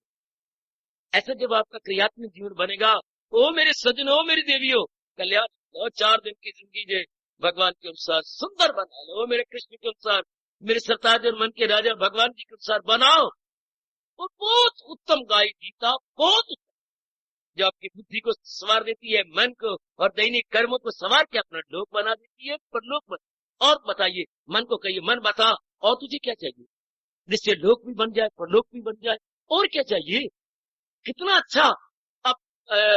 ऐसा जब आपका क्रियात्मक जीवन बनेगा, ओ मेरे सजनों, मेरी देवियों, कल्याण लो, 4 दिन की जिंदगी जो भगवान के अनुसार सुंदर बना लो, मेरे कृष्ण के अनुसार, मेरे सरताज और मन के राजा भगवान जी के अनुसार बनाओ। वो बहुत उत्तम गाय गीता, बहुत उत्तम, जो आपकी बुद्धि को संवार देती है, मन को और दैनिक कर्मों को संवार के अपना लोक बना देती है, परलोक बना। और बताइए, मन को कहिए, मन बता और तुझे क्या चाहिए, जिससे लोक भी बन जाए, परलोक भी बन जाए, और क्या चाहिए। कितना अच्छा। अब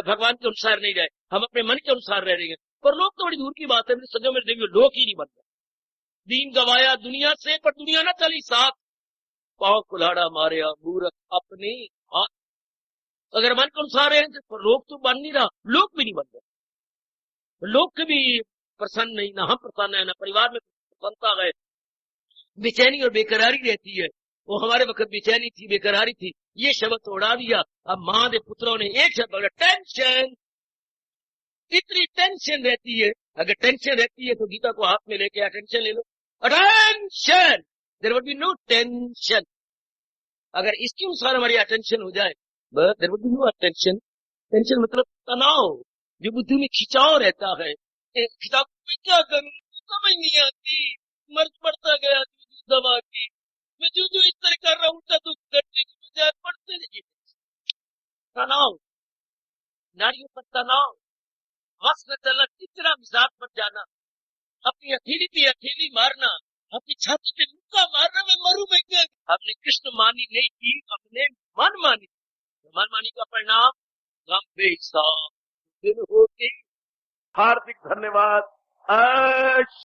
भगवान के अनुसार नहीं रहे, हम अपने मन के अनुसार रह रहे हैं, परलोक तो बड़ी दूर की बात है। मेरे सजो मेरे देवियों, लोक ही नहीं बन रहा। दीन गवाया दुनिया से, पर दुनिया ना चली साथ। पांव कुल्हाड़ा मारे मूर्ख अपने हाथ। अगर मन के अनुसार है तो लोक तो बन नहीं रहा, लोक भी नहीं बन रहा। लोक भी प्रसन्न नहीं, ना हम प्रसन्न है, ना परिवार में प्रसन्नता है, बेचैनी और बेकरारी रहती है। वो हमारे वक्त बेचैनी थी, बेकरारी थी, ये शब्द तो उड़ा दिया। अब मां के पुत्रों ने एक शब्द बोला, टेंशन। इतनी टेंशन रहती है। अगर टेंशन रहती है तो गीता को हाथ में लेके अटेंशन ले लो। Attention, there would be no tension. अगर इसके अनुसार हमारी अटेंशन हो जाए, there would be no attention. Tension मतलब तनाव, जो बुद्धि में खिंचाव रहता है। खिंचाव में क्या करूं, समझ नहीं आती, मर्द पड़ता गया दवा की, मैं जो इस तरह कर रहा हूं, उल्टा दुख करने की बजाय पड़ते रहिए। तनाव, नारियों पर तनाव, वश में चलना, कितना मिजाज बन जाना, अपनी अकेली पे अकेली मारना, अपनी छाती पे मुक्का मारना, मैं मरू मैं क्या। हमने कृष्ण मानी नहीं की, अपने मन मानी। मन मानी का परिणाम गंभीर हिसाब दिन होती। हार्दिक धन्यवाद।